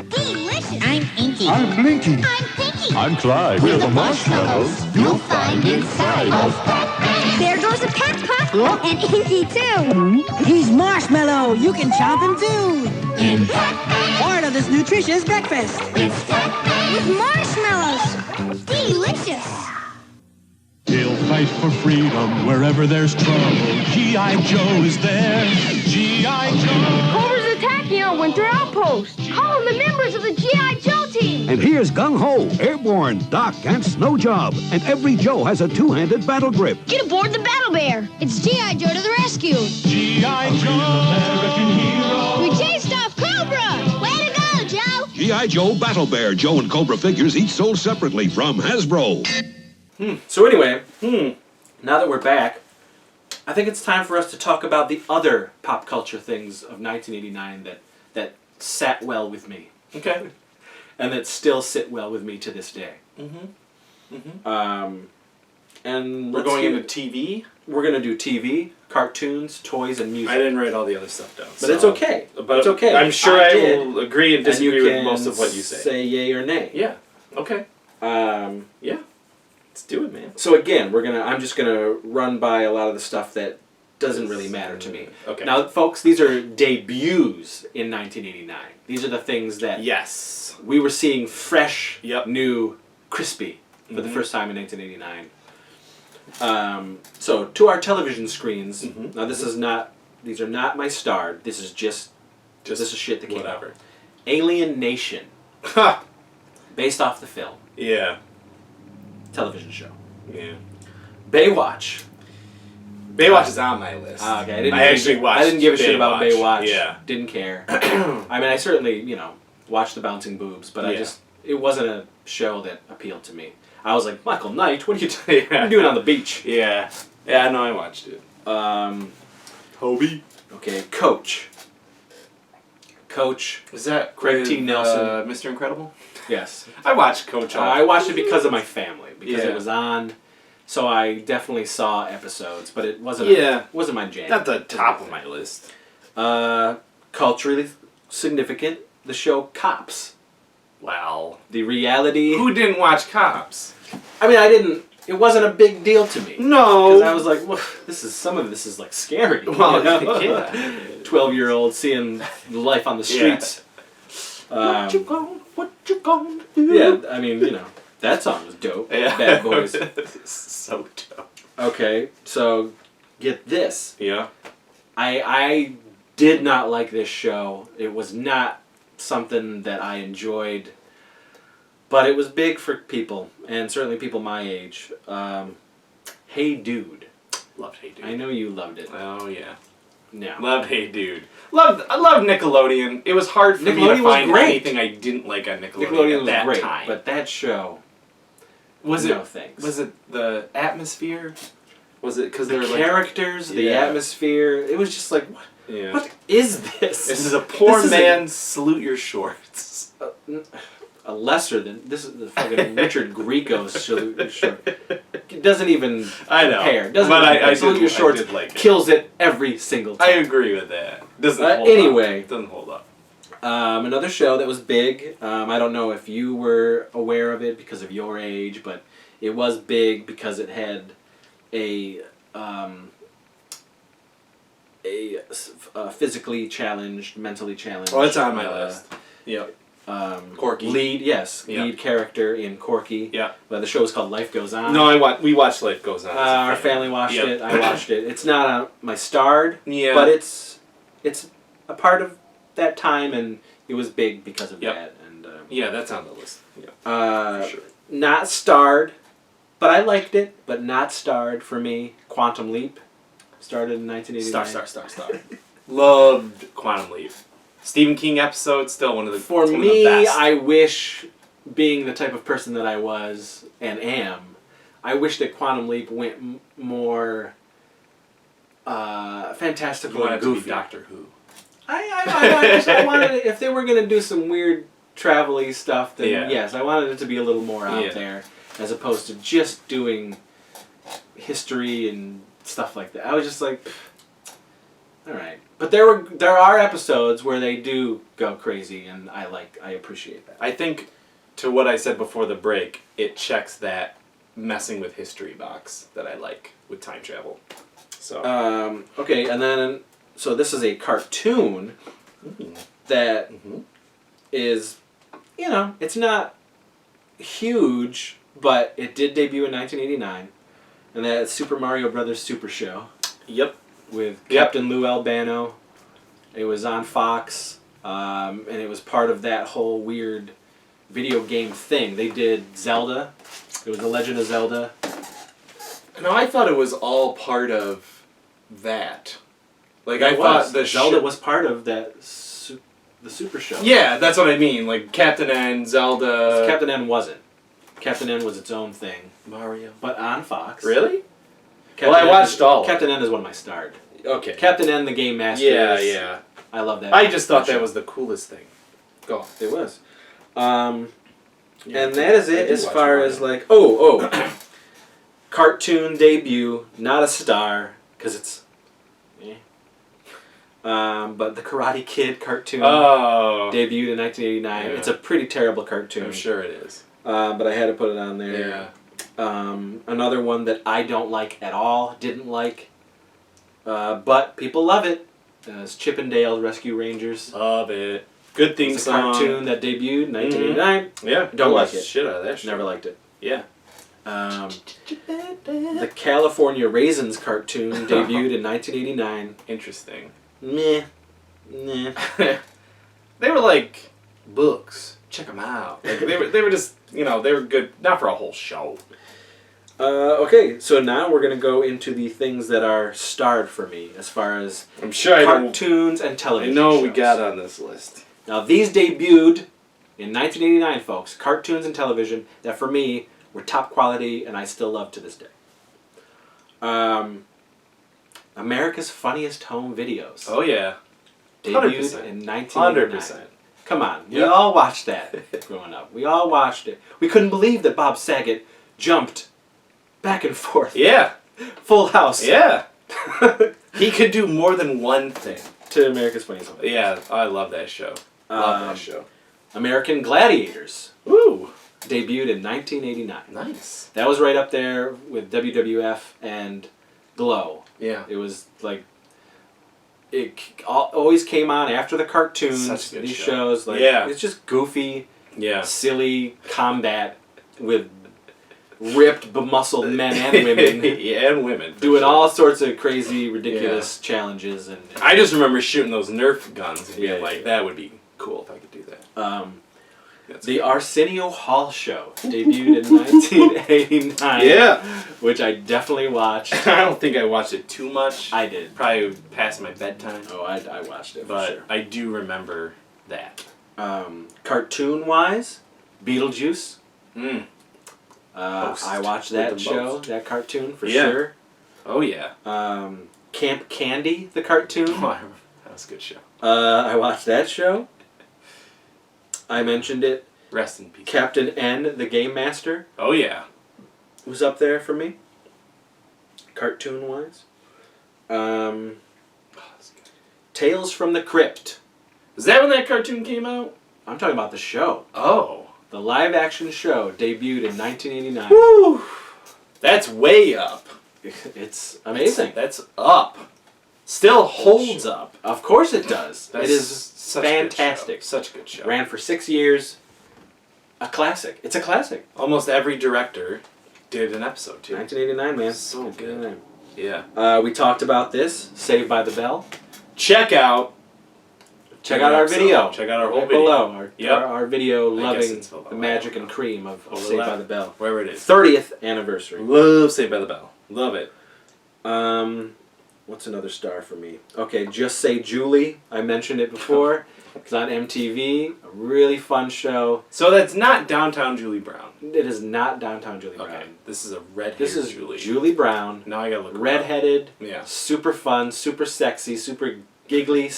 Delicious. I'm Inky. I'm Blinky. I'm Pinky. I'm Clyde. We're the marshmallows You'll find inside of Pac-Man. There goes a Pac-Pac. And Inky, too. He's Marshmallow. You can chomp him too. In Pac-Man. Part of this nutritious breakfast. It's Pac-Man. With marshmallows. Delicious. He'll fight for freedom wherever there's trouble. G.I. Joe is there. G.I. Joe. Cobra's attacking our winter outpost. Call in the members of the G.I. Joe team. And here's Gung Ho, Airborne, Doc, and Snow Job. And every Joe has a two-handed battle grip. Get aboard the Battle Bear. It's G.I. Joe to the rescue. G.I. Joe. American hero. We chased off Cobra. Way to go, Joe. G.I. Joe Battle Bear. Joe and Cobra figures each sold separately from Hasbro. So anyway, now that we're back, I think it's time for us to talk about the other pop culture things of 1989 that sat well with me. Okay. And that still sit well with me to this day. And We're going into TV. We're going to do TV, cartoons, toys, and music. I didn't write all the other stuff down. But it's okay. But it's okay. I'm sure I did. will agree and And you disagree with can most of what you say. Say yay or nay. Yeah. Okay. Yeah. Let's do it, man. So again, I'm just gonna run by a lot of the stuff that doesn't really matter to me. Okay. Now, folks, these are debuts in 1989. These are the things that Yes. we were seeing fresh, Yep. new, crispy for the first time in 1989. So to our television screens. Now, these are not my starred. This is just this is shit that came out. Whatever. Alien Nation, Ha! based off the film, Yeah. television show. Yeah. Baywatch. Baywatch is on my list. Okay, I didn't give a shit about Baywatch. Yeah. Didn't care. I mean, I certainly, watched the bouncing boobs, but it wasn't a show that appealed to me. I was like, Michael Knight, what are you doing? What are you doing on the beach? Yeah. Yeah, no, I watched it. Hobie. Okay, Coach. Coach. Is that Craig T. with, Nelson? Mr. Incredible? Yes. I watched Coach. I watched it because of my family, because Yeah. it was on. So I definitely saw episodes, but it wasn't. Wasn't my jam. Not the top of my list. Culturally significant, the show Cops. Wow. The reality. Who didn't watch Cops? I mean, I didn't. It wasn't a big deal to me. No. Because I was like, well, some of this is like scary. Well, yeah. 12-year-old seeing life on the streets. What you gonna do? Yeah, I mean, That song was dope. Yeah. Bad Boys. So dope. Okay, so get this. Yeah. I did not like this show. It was not something that I enjoyed, but it was big for people, and certainly people my age. Hey Dude. Loved Hey Dude. I know you loved it. Oh yeah. No. Loved Hey Dude. I loved Nickelodeon. It was hard for me Nickelodeon to was find great. anything I didn't like on Nickelodeon, Nickelodeon at was that great, time. but that show. Was no it? thanks. Was it the atmosphere? Was it because the they were characters, the Yeah. atmosphere? It was just like, what? Yeah. What is this? This is a poor This is man's salute your shorts. a lesser than this is the fucking Richard Grieco's salute your short. It doesn't even I know, compare. Doesn't but even I salute did- your I shorts did like it. kills it every single time. I agree with that. Doesn't hold anyway. up. Doesn't hold up. Another show that was big. I don't know if you were aware of it because of your age, but it was big because it had a physically challenged, mentally challenged. Oh, it's on my list. Yep. Corky. Lead character in Corky. Yeah. But the show is called Life Goes On. No, we watched Life Goes On. as a Our family watched Yep. it. I watched it. It's not on my starred. Yeah. But it's a part of that time, and it was big because of Yep. that. And Yeah, that's on the list. Yeah. for sure. Not starred, but I liked it. But not starred for me. Quantum Leap started in 1989. Star. Loved Quantum Leap. Stephen King episode, still one of the For one of me, the best. I wish, being the type of person that I was and am, I wish that Quantum Leap went more fantastical You want and it to be goofy. Doctor Who. I wanted, if they were going to do some weird travel-y stuff, then Yeah. yes, I wanted it to be a little more out Yeah. there, as opposed to just doing history and stuff like that. I was just like, all right. But there are episodes where they do go crazy, and I appreciate that. I think, to what I said before the break, it checks that messing with history box that I like with time travel. So. Okay, and then so this is a cartoon that is, it's not huge, but it did debut in 1989, and that's Super Mario Brothers Super Show. Yep. With Captain Lou Albano. It was on Fox, and it was part of that whole weird video game thing. They did Zelda. It was The Legend of Zelda. No, I thought it was all part of that. Like, It I thought was. the Zelda was part of that the Super Show. Yeah, that's what I mean. Like, Captain N, Zelda... Captain N wasn't. Captain N was its own thing. Mario. But on Fox. Really? Captain Well, I watched N, all of Captain N is one of my starred. Okay. Captain N, the Game Master. Yeah. I love that. I just thought that was the coolest thing. Go. It was. Yeah, And that is I it did as watch far Mario. as like cartoon debut, not a star because it's but the Karate Kid cartoon debuted in 1989. Yeah. It's a pretty terrible cartoon. I'm sure it is. But I had to put it on there. Yeah. Another one that I don't like at all, didn't like, but people love it, is Chip and Dale Rescue Rangers. Love it. Good theme It's a song. cartoon that debuted in 1989. Yeah. Don't like watched it. Shit out of that shit. Never liked it. Yeah. The California Raisins cartoon debuted in 1989. Interesting. Meh. They were like books. Check them out. Like, they were just, they were good, not for a whole show. Okay, so now we're going to go into the things that are starred for me as far as I'm sure cartoons and television we shows. got on this list. Now, these debuted in 1989, folks. Cartoons and television that, for me, were top quality and I still love to this day. America's Funniest Home Videos. Oh, yeah. Debuted 100%. in 1989. 100%. Come on. We Yep. all watched that growing up. We all watched it. We couldn't believe that Bob Saget jumped back and forth. Yeah. Full House. Yeah. He could do more than one thing. To America's Funniest Home Videos. Yeah, I love that show. Love that show. American Gladiators. Woo. Debuted in 1989. Nice. That was right up there with WWF and Glow. Yeah. It was like, it always came on after the cartoons. Such a good these show. shows, like, Yeah. it's just goofy, Yeah. silly combat with ripped, bemuscled men and women. Yeah, and women. Doing all sorts of crazy, ridiculous challenges. And I just remember shooting those Nerf guns and being Yeah, like, yeah. that would be cool if I could do that. The Arsenio Hall Show debuted in 1989. Yeah. Which I definitely watched. I don't think I watched it too much. I did. Probably past my bedtime. Oh, I watched it, But for sure. I do remember that. Cartoon-wise, Beetlejuice. Most. I watched With that the show, most. that cartoon, for Yeah. sure. Oh, yeah. Camp Candy, the cartoon. That was a good show. I watched that show. I mentioned it. Rest in peace. Captain N, the Game Master, Oh, yeah. was up there for me. Cartoon-wise. Tales from the Crypt. Is that when that cartoon came out? I'm talking about the show. Oh. The live-action show debuted in 1989. Woo! That's way up. It's amazing. That's up. Still holds up. Of course it does. That's it is such a good fantastic. show. Such a good show. Ran for 6 years. A classic. It's a classic. Almost every director did an episode too. 1989, man. So 1989. Yeah. We talked about this. Saved by the Bell. Check out Our video. Check out our whole Right video. below. Yep. Our video I guess loving it's below. the magic and cream of Saved by the Bell. Wherever it is. 30th anniversary. Love Saved by the Bell. Love it. What's another star for me? Okay, Just Say Julie. I mentioned it before. It's on MTV. A really fun show. So that's not Downtown Julie Brown. It is not Downtown Julie Brown. Okay. This is a red-haired This is Julie. Julie Brown. Now I gotta look her up. Redheaded. Yeah. Super fun, super sexy, super giggly,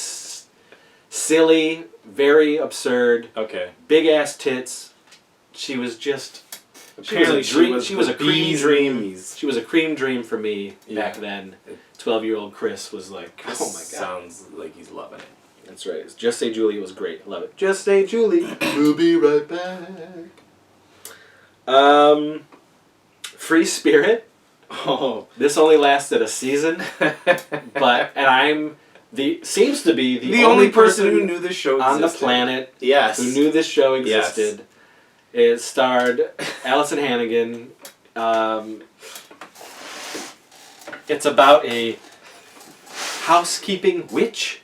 silly, very absurd. Okay. Big ass tits. She was just apparently she was a cream dream. She was a cream dream for me back then. 12-year-old Chris was like, "Oh my god." Sounds like he's loving it. That's right. Just Say Julie was great. I love it. Just Say Julie. We'll be right back. Free Spirit. Oh. This only lasted a season, but I'm seems to be the only person who knew this show on existed. the planet. Yes. Who knew this show existed. It starred Allison Hannigan. It's about a housekeeping witch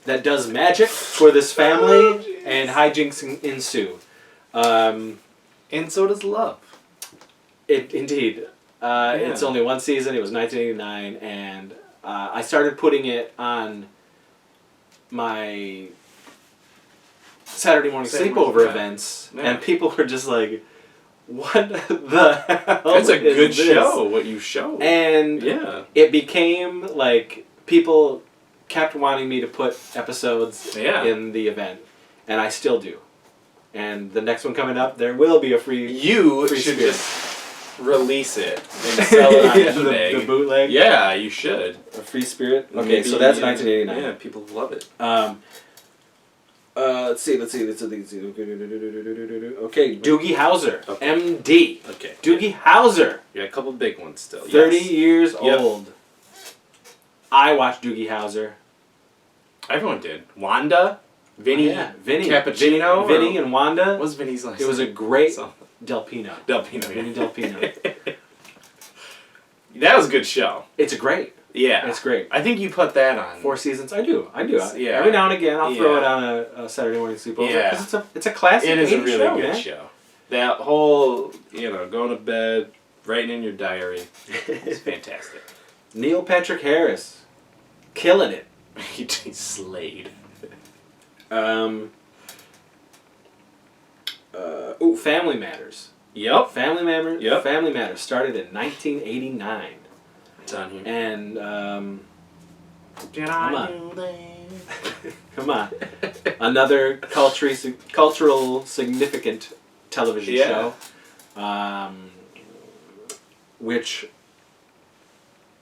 that does magic for this family, and hijinks ensue. And so does love. Indeed. It's only one season. It was 1989, and I started putting it on my Saturday morning sleepover events, and people were just like, "What the hell?" That's a is good this?" show. What you show. And yeah, it became like people kept wanting me to put episodes in the event, and I still do. And the next one coming up, there will be a free. You free should spirit. just release it and sell it on eBay. The bootleg. Yeah, you should. A free spirit. Okay, Maybe, so that's 1989. Yeah, people love it. Let's see. Okay, Doogie Howser, MD. Okay. Doogie Howser. Yeah, a couple big ones still. 30 yes. years Yep. old. I watched Doogie Howser. Everyone did. Wanda, Vinny, Vinny, Cappuccino, Vinny and Wanda. What was Vinny's last It was a name? great So- Delpino. Delpino. Vinny Delpino. That was a good show. It's great. Yeah, It's great. I think you put that on 4 seasons. I do. Yeah. Every now and again, I'll throw Yeah. it on a Saturday morning sleepover. Yeah. Because it's a classic. It is a 80s really show, good man. show. That whole, going to bed, writing in your diary, it's fantastic. Neil Patrick Harris, killing it. He slayed. Family Matters. Yep. Family Matters. Yep. Family Matters started in 1989, It's on here. and Did come I on. do that? come on, another cultural significant television Yeah. show, which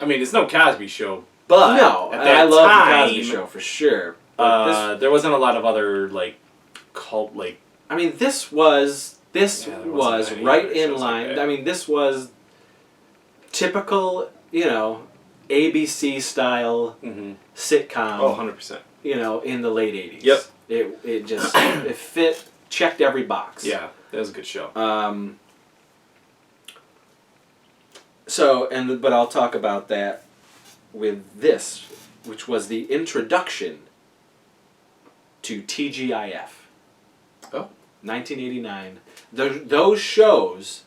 I mean, it's no Cosby Show, but no, at and that I love time, the Cosby Show for sure. But there wasn't a lot of other cult I mean, this was there wasn't any right other in shows like line. that. I mean, this was typical, ABC style sitcom. Oh, 100%. In the late 80s. Yep. It just it checked every box. Yeah, that was a good show. So, but I'll talk about that with this, which was the introduction to TGIF. Oh. 1989. Those shows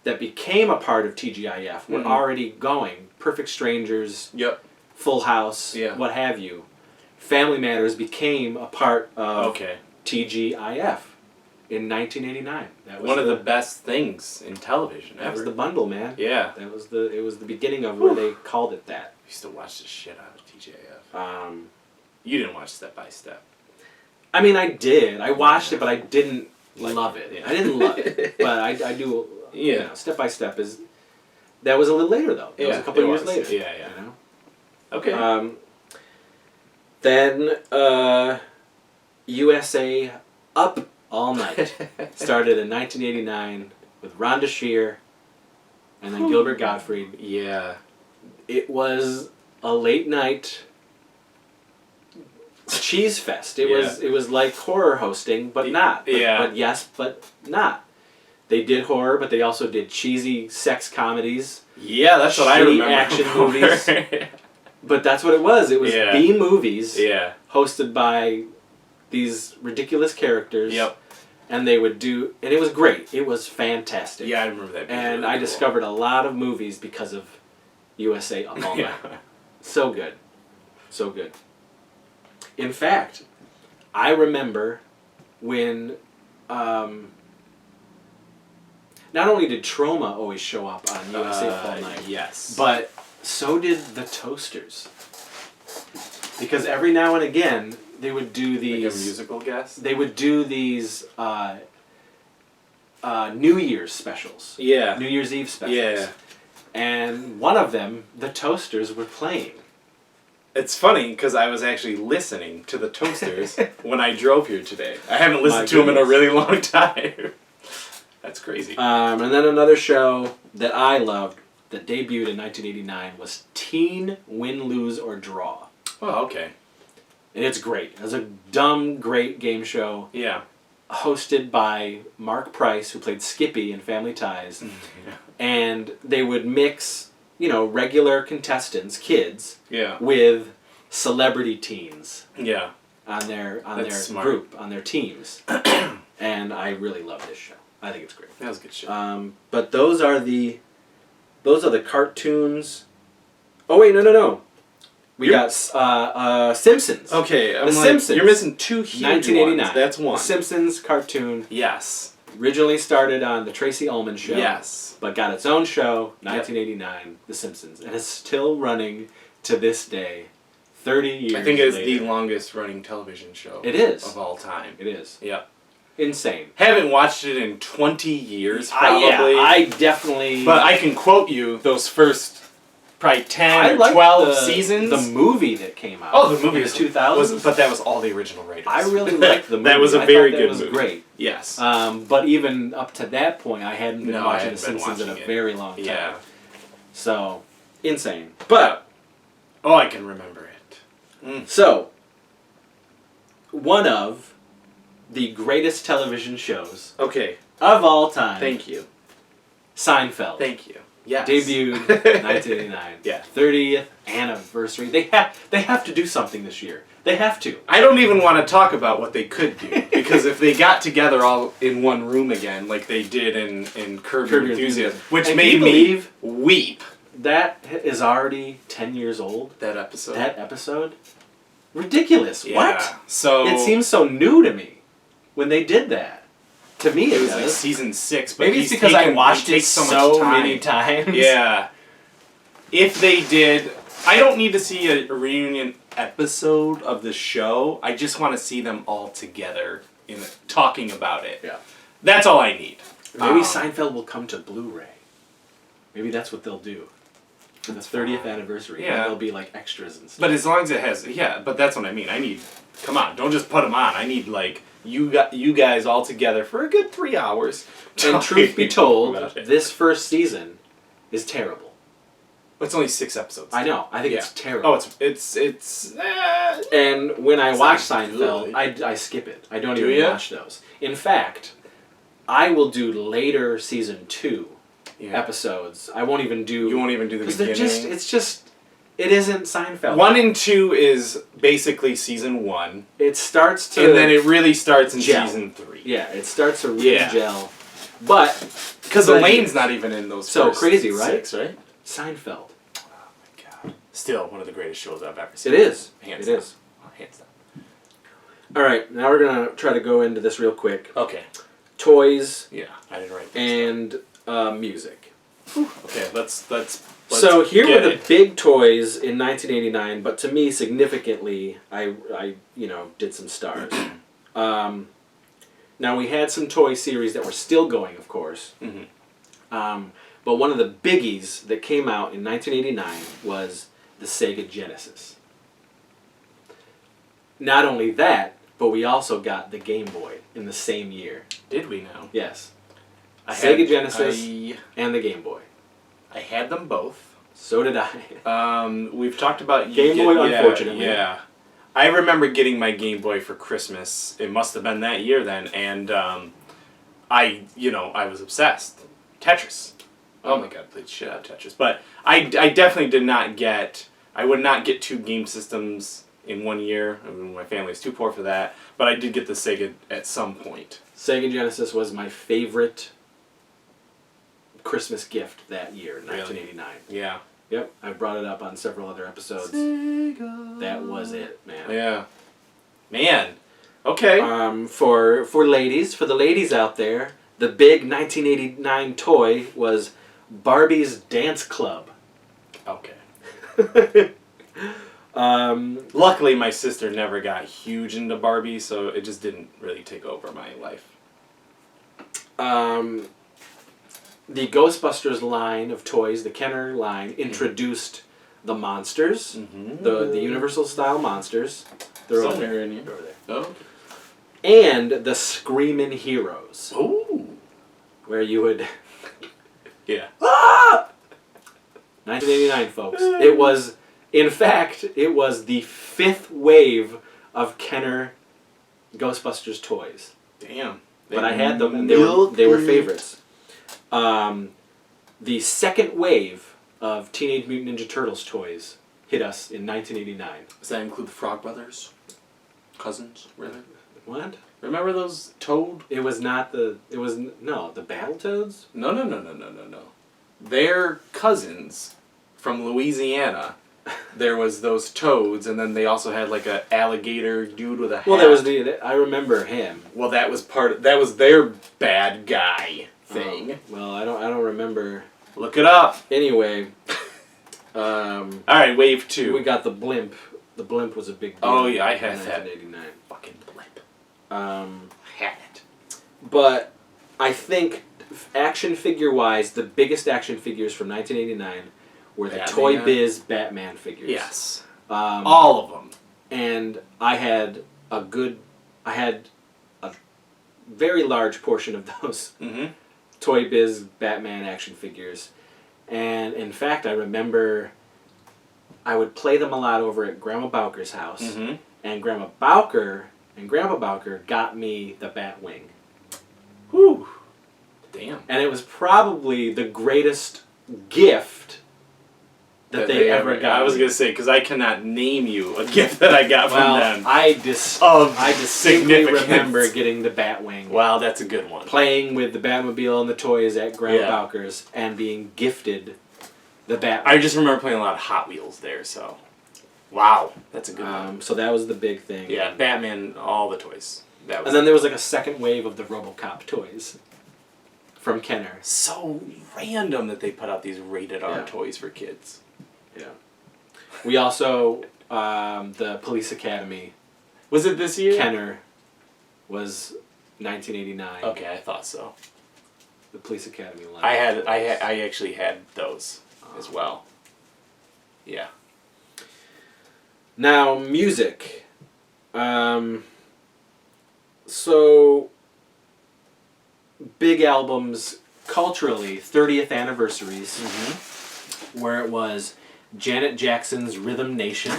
that became a part of TGIF were already going. Perfect Strangers, Yep. Full House, what have you. Family Matters became a part of TGIF in 1989. That was one of the best things in television ever. That was the bundle, man. Yeah. It was the beginning of where they called it that. I used to watch the shit out of TGIF. You didn't watch Step by Step. I mean, I did. I watched it, but I didn't love it. Yeah. I didn't love it, but I do. Yeah. You know, Step by Step is. That was a little later though. That was a couple years later. Yeah, yeah. You know? Okay. Then USA Up All Night started in 1989 with Rhonda Shear and then Gilbert Gottfried. Yeah. It was a late night cheese fest. It was like horror hosting, but not. But yes, but not. They did horror, but they also did cheesy sex comedies. Yeah, that's what I remember. Action movies. But that's what it was. It was B movies. Yeah. Hosted by these ridiculous characters. Yep. And they would do, and it was great. It was fantastic. Yeah, I remember that. And I discovered a lot of movies because of USA Up All Night. So good. So good. In fact, I remember when not only did Troma always show up on USA Up All Night, yes, but so did the Toasters. Because every now and again they would do these like a musical guest. They would do these New Year's specials. Yeah. New Year's Eve specials. Yeah. And one of them, the Toasters were playing. It's funny because I was actually listening to the Toasters when I drove here today. I haven't listened to them in a really long time. That's crazy. And then another show that I loved that debuted in 1989 was Teen Win, Lose, or Draw. Oh, okay. And it's great. It was a dumb, great game show. Yeah. Hosted by Mark Price, who played Skippy in Family Ties. Yeah. And they would mix, regular contestants, kids, yeah, with celebrity teens. Yeah. On their smart. group, on their teams. And I really love this show. I think it's great. That was a good show. But those are the cartoons. Oh wait, no. We got Simpsons. Okay, The Simpsons. You're missing two huge 1989. ones. That's one. The Simpsons cartoon. Yes. Originally started on the Tracy Ullman Show. Yes. But got its own show, 1989, The Simpsons. And it's still running to this day, 30 years I think it's later. the longest running television show. It is. Of all time. It is. Yep. Insane. Haven't watched it in 20 years, probably. I definitely... But I can quote you those first probably 10 or 12 seasons. The movie that came out. Oh, the movie in the 2000s. But that was all the original writers. I really liked the movie. That was a I very thought good that was movie. Great. Yes. But even up to that point, I hadn't been I watching hadn't The Simpsons been in a watching it. very long time. Yeah. So, insane. But, oh, I can remember it. So, one of the greatest television shows Okay. of all time. Thank you. Seinfeld. Thank you. Yes. Debuted 1989. Yeah. 30th anniversary. They have to do something this year. They have to. I don't even want to talk about what they could do because if they got together all in one room again, like they did in Curb Your Enthusiasm, which And made can you me believe weep. That is already 10 years old. That episode. That episode? Ridiculous. Yeah. What? So It seems so new to me when they did that. To me, it was does. like season 6. But Maybe it's because I watched it so many times. Yeah. If they did, I don't need to see a reunion episode of the show. I just want to see them all together talking about it. Yeah. That's all I need. Maybe Seinfeld will come to Blu-ray. Maybe that's what they'll do for the 30th anniversary. Yeah. And there'll be like extras and stuff. But as long as it has, but that's what I mean. I need, come on, don't just put them on. I need like you guys all together for a good 3 hours. And truth be told, about it. this first season is terrible. It's only 6 episodes. I know. I think it's terrible. Oh, it's. And when I It's watch not Seinfeld, good. I skip it. I don't Do even ya? watch those. In fact, I will do later season 2 episodes. I won't even do. You won't even do the beginning. It isn't Seinfeld. 1 and 2 is basically season 1. It starts to, and then it really starts in gel. season 3. Yeah, it starts to really gel. But because Elaine's not even in those. So first crazy, right? 6, right? Seinfeld. Oh my god! Still one of the greatest shows I've ever seen. It is. Hands it down. is. Hands down. All right, now we're gonna try to go into this real quick. Okay. Toys. Yeah, I didn't write this and music. Okay, let's so here were the it. big toys in 1989, but to me, significantly, I did some stars. Now we had some toy series that were still going, of course. Mm-hmm. But one of the biggies that came out in 1989 was the Sega Genesis. Not only that, but we also got the Game Boy in the same year. Did we now? Yes. Sega Genesis and the Game Boy. I had them both. So did I. We've talked about Game Boy, unfortunately. Yeah. I remember getting my Game Boy for Christmas. It must have been that year then, and I was obsessed. Tetris. Oh my god, played shit out of Tetris. But I definitely did not get. I would not get 2 game systems in 1 year. I mean, my family was too poor for that. But I did get the Sega at some point. Sega Genesis was my favorite Christmas gift that year, 1989. Yeah. Yep, I brought it up on several other episodes. Sega. That was it, man. Yeah. Man. Okay. For the ladies out there, the big 1989 toy was Barbie's Dance Club. Okay. Luckily, my sister never got huge into Barbie, so it just didn't really take over my life. The Ghostbusters line of toys, the Kenner line, introduced the monsters, the Universal style monsters. They're over there. in here. Over there. Oh. And the Screamin' Heroes. Ooh. Where you would... Yeah. 1989, folks. It was, in fact, it was the 5th wave of Kenner Ghostbusters toys. Damn. But I had them, and they were favorites. The second wave of Teenage Mutant Ninja Turtles toys hit us in 1989. Does that include the Frog Brothers? Cousins, really? What? Remember those Toad? It was not the... It was... No, the Battletoads? No. They're cousins from Louisiana. There was those Toads, and then they also had like a alligator dude with a hat. Well, there was I remember him. Well, that was that was their bad guy thing. Well, I don't remember. Look it up. Anyway. All right, wave 2. We got the blimp. The blimp was a big deal. Oh yeah, I had that. 1989. Fucking blimp. Had it. But I think action figure wise, the biggest action figures from 1989 were the Toy Biz Batman figures. Yes. All of them. And I had a very large portion of those Toy Biz Batman action figures. And in fact, I remember I would play them a lot over at Grandma Bowker's house. And Grandma Bowker and Grandpa Bowker got me the Batwing. Whew. Damn. And it was probably the greatest gift that they ever got. I was going to say, because I cannot name you a gift that I got from them. I distinctly remember getting the Batwing. Wow, that's a good one. Playing with the Batmobile and the toys at Grandma Bowker's and being gifted the Batwing. I just remember playing a lot of Hot Wheels there, so... Wow, that's a good one. So that was the big thing. Yeah, Batman, all the toys. That was and then there was like a second wave of the RoboCop toys from Kenner. So random that they put out these rated R toys for kids. Yeah. We also, the Police Academy. Was it this year? Kenner was 1989. Okay, I thought so. The Police Academy line. I actually had those as well. Yeah. Now, music. So, big albums culturally, 30th anniversaries, where it was Janet Jackson's Rhythm Nation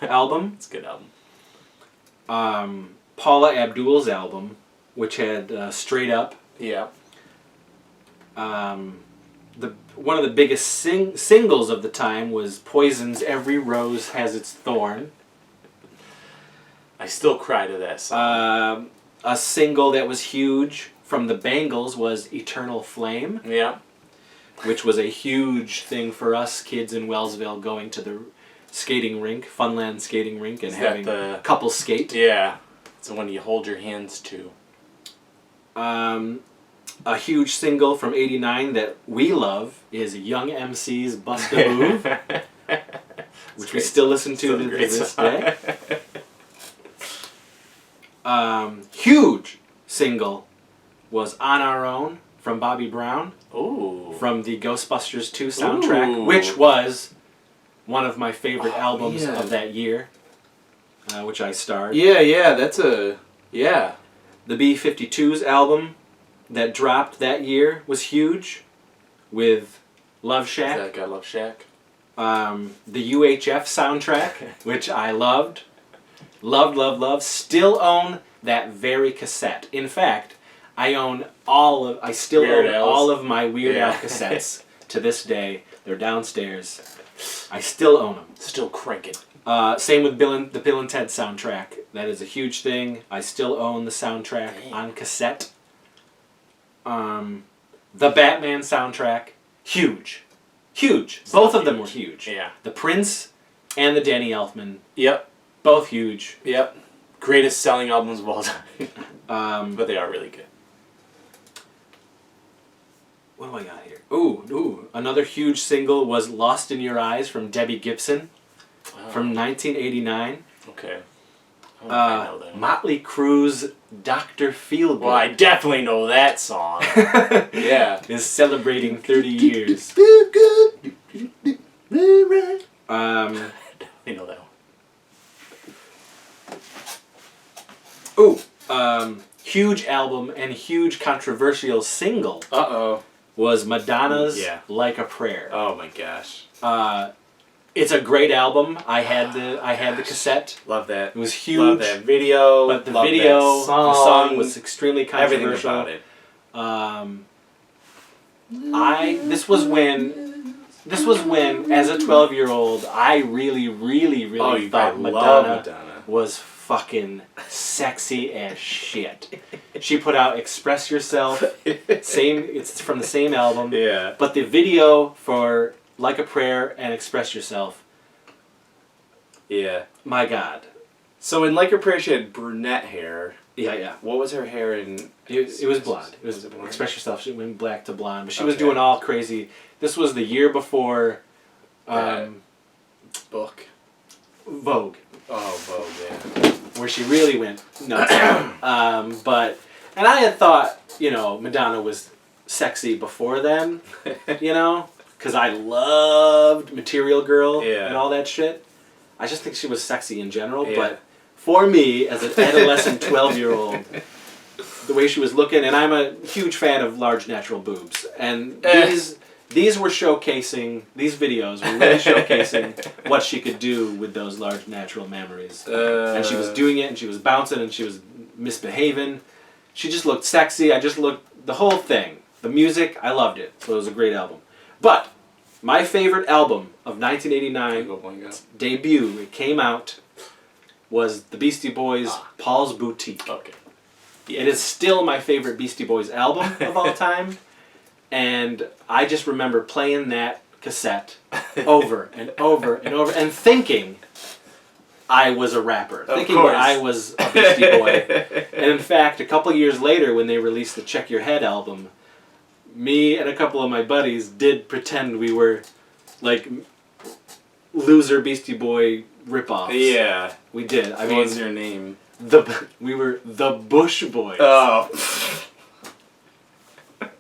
album. It's a good album. Paula Abdul's album, which had Straight Up. Yeah. one of the biggest singles of the time was Poison's "Every Rose Has Its Thorn." I still cry to that song. A single that was huge from the Bangles was "Eternal Flame." Yeah. Which was a huge thing for us kids in Wellsville, going to the skating rink, Funland skating rink, and having couples skate. Yeah. It's the one you hold your hands to. A huge single from '89 that we love is Young MC's "Bust a Move," which we still listen to this day. Huge single was "On Our Own" from Bobby Brown. Ooh. From the Ghostbusters 2 soundtrack, which was one of my favorite albums of that year, which I starred. Yeah, that's a... Yeah. The B-52s album that dropped that year was huge, with Love Shack. That guy Love Shack. The UHF soundtrack, which I loved. Loved. Still own that very cassette. In fact, I still own all of my Weird Al cassettes to this day. They're downstairs. I still own them. Still cranking. Same with the Bill and Ted soundtrack. That is a huge thing. I still own the soundtrack on cassette. The Batman soundtrack, huge. Both of them were huge. Yeah. The Prince and the Danny Elfman. Yep. Both huge. Yep. Greatest selling albums of all time. But they are really good. What do I got here? Ooh. Another huge single was "Lost in Your Eyes" from Debbie Gibson from 1989. Okay. I know that. Motley Crue's "Dr. Feelgood." Well, I definitely know that song. Yeah. Is celebrating 30 years. I know that one. Huge album and huge controversial single. Was Madonna's "Like a Prayer." Oh my gosh. It's a great album. I had the cassette. Love that. It was huge. Love that video. But the love video, that song. the song was extremely controversial. Everything about it. This was when, as a 12-year-old, I really thought Madonna was fucking sexy as shit. She put out "Express Yourself." It's from the same album. Yeah. But the video for "Like a Prayer" and "Express Yourself." Yeah. My God. So in "Like a Prayer" she had brunette hair. Yeah. What was her hair in? It was blonde. It was blonde? "Express Yourself." She went black to blonde, but she was doing all crazy. This was the year before book. Vogue. Oh, Vogue, yeah. Where she really went nuts. And I had thought, Madonna was sexy before then, because I loved Material Girl and all that shit. I just think she was sexy in general, but for me, as an adolescent 12-year-old, the way she was looking, and I'm a huge fan of large natural boobs, and these were showcasing, these videos were really showcasing what she could do with those large natural memories. And she was doing it, and she was bouncing, and she was misbehaving. She just looked sexy. The whole thing. The music, I loved it. So it was a great album. But my favorite album of 1989, debut, it came out, was the Beastie Boys' Paul's Boutique. Okay. It is still my favorite Beastie Boys album of all time. And I just remember playing that cassette over and over and over and thinking I was a rapper. Thinking I was a Beastie Boy. And in fact, a couple years later when they released the Check Your Head album, me and a couple of my buddies did pretend we were like loser Beastie Boy ripoffs. Yeah. We did. What was your name? We were the Bush Boys. Oh.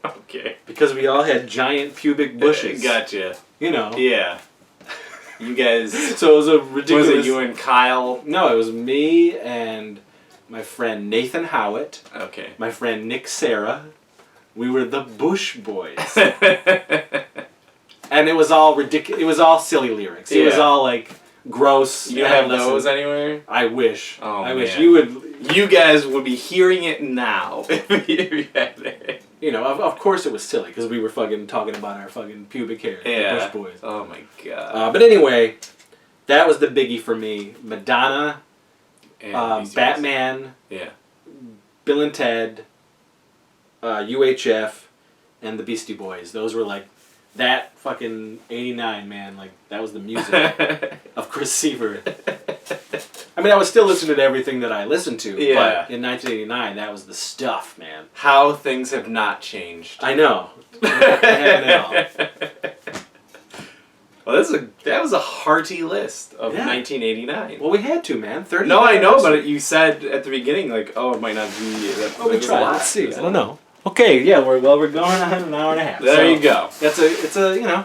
Okay. Because we all had giant pubic bushes. Gotcha. Yeah. You guys... So it was a ridiculous... Was it you and Kyle? No, it was me and my friend Nathan Howitt. Okay. My friend Nick Sarah. We were the Bush Boys. And it was all ridiculous. It was all silly lyrics. It was all like gross. You have those anywhere? I wish. Oh, I man. wish you would... You guys would be hearing it now if you had it. You know, of course it was silly because we were fucking talking about our fucking pubic hair, Yeah. the Bush Boys. Oh my god. But anyway, that was the biggie for me. Madonna, And Beastie Boys. Batman, Yeah. Bill and Ted, UHF, and the Beastie Boys. Those were like that fucking 89, man. Like that was the music of Chris Seaver. I mean, I was still listening to everything that I listened to, Yeah. but in 1989, that was the stuff, man. How things have not changed. I know. I haven't at all. Well, that was a hearty list of Yeah. 1989. Well, we had to, man. 30. No, I know, but you said at the beginning, like, oh, it might not be. Oh, we tried. Let's see. I don't know. Okay, yeah, we're going on an hour and a half. There you go. It's a you know,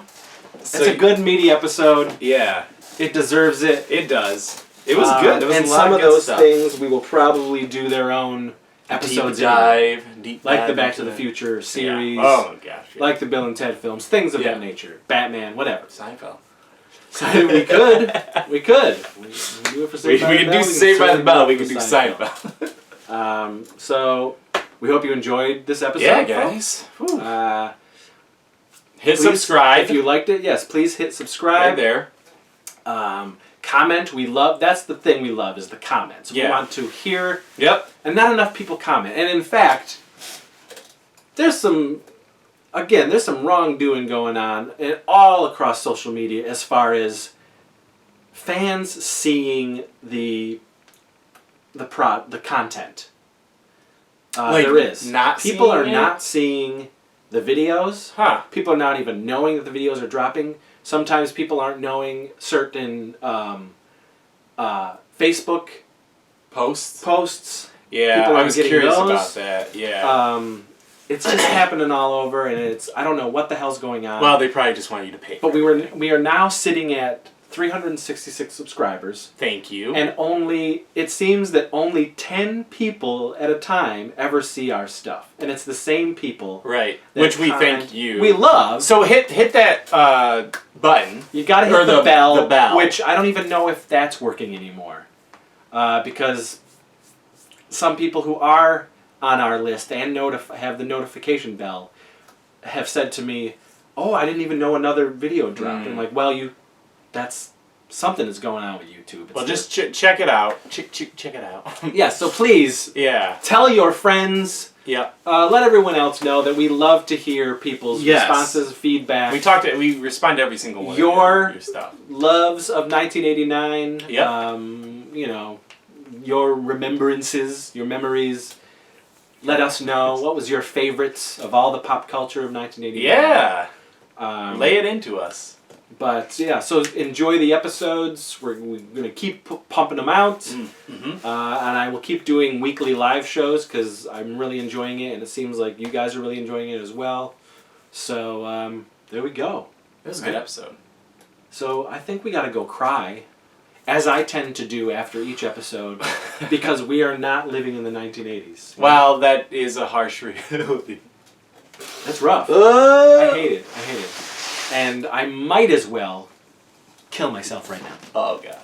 So it's a good meaty episode. Yeah, It deserves it. it does. It was good. It was and a lot some of of good those stuff. things we will probably do their own episodes, Deep dive, like the Back into to the it. Future series. Yeah. Oh my gosh. Yeah. Like the Bill and Ted films, things of Yeah. that nature. Batman, whatever. Seinfeld. So we could. We do it for We Saved by the can Bell. do Saved by the certainly Bell. do We it can for do Seinfeld. Seinfeld. So we hope you enjoyed this episode. Yeah, guys. folks. Hit Please, subscribe. if you liked it. Yes, please hit subscribe. right there. Comment. We love. That's the thing we love is the comments. We Yeah. want to hear. Yep. And not enough people comment. And in fact, there's some wrongdoing going on all across social media as far as fans seeing the content. Like, there is. not people seeing are it? not seeing the videos. Huh. People are not even knowing that the videos are dropping. Sometimes people aren't knowing certain Facebook posts. Yeah, People I aren't was getting curious those. about that. Yeah. It's just happening all over, and I don't know what the hell's going on. Well, they probably just want you to pay. But we are now sitting at 366 subscribers, Thank you. and it seems that only 10 people at a time ever see our stuff, and it's the same people. Right. that Which we comment. thank you. We love. So hit that button. You gotta hit Or the bell, the bell. which I don't even know if that's working anymore, because some people who are on our list and have the notification bell have said to me, "Oh, I didn't even know another video dropped." I'm like, "Well, that's something is going on with YouTube." It's Well, just check it out. Check it out. yeah. So please Yeah. tell your friends. Yep. Let everyone else know that we love to hear people's Yes. responses, feedback. We respond to every single one Your- of your stuff. Loves of 1989. Yep. You know, your remembrances, your memories. Let us know what was your favorites of all the pop culture of 1989. Yeah. Lay it into us. But yeah, so enjoy the episodes. We're going to keep pumping them out. Mm-hmm. And I will keep doing weekly live shows because I'm really enjoying it, and it seems like you guys are really enjoying it as well. So there we go. It was a good episode. So I think we got to go cry, as I tend to do after each episode, because we are not living in the 1980s. Well, that is a harsh reality. That's rough. I hate it. And I might as well kill myself right now. Oh, gosh.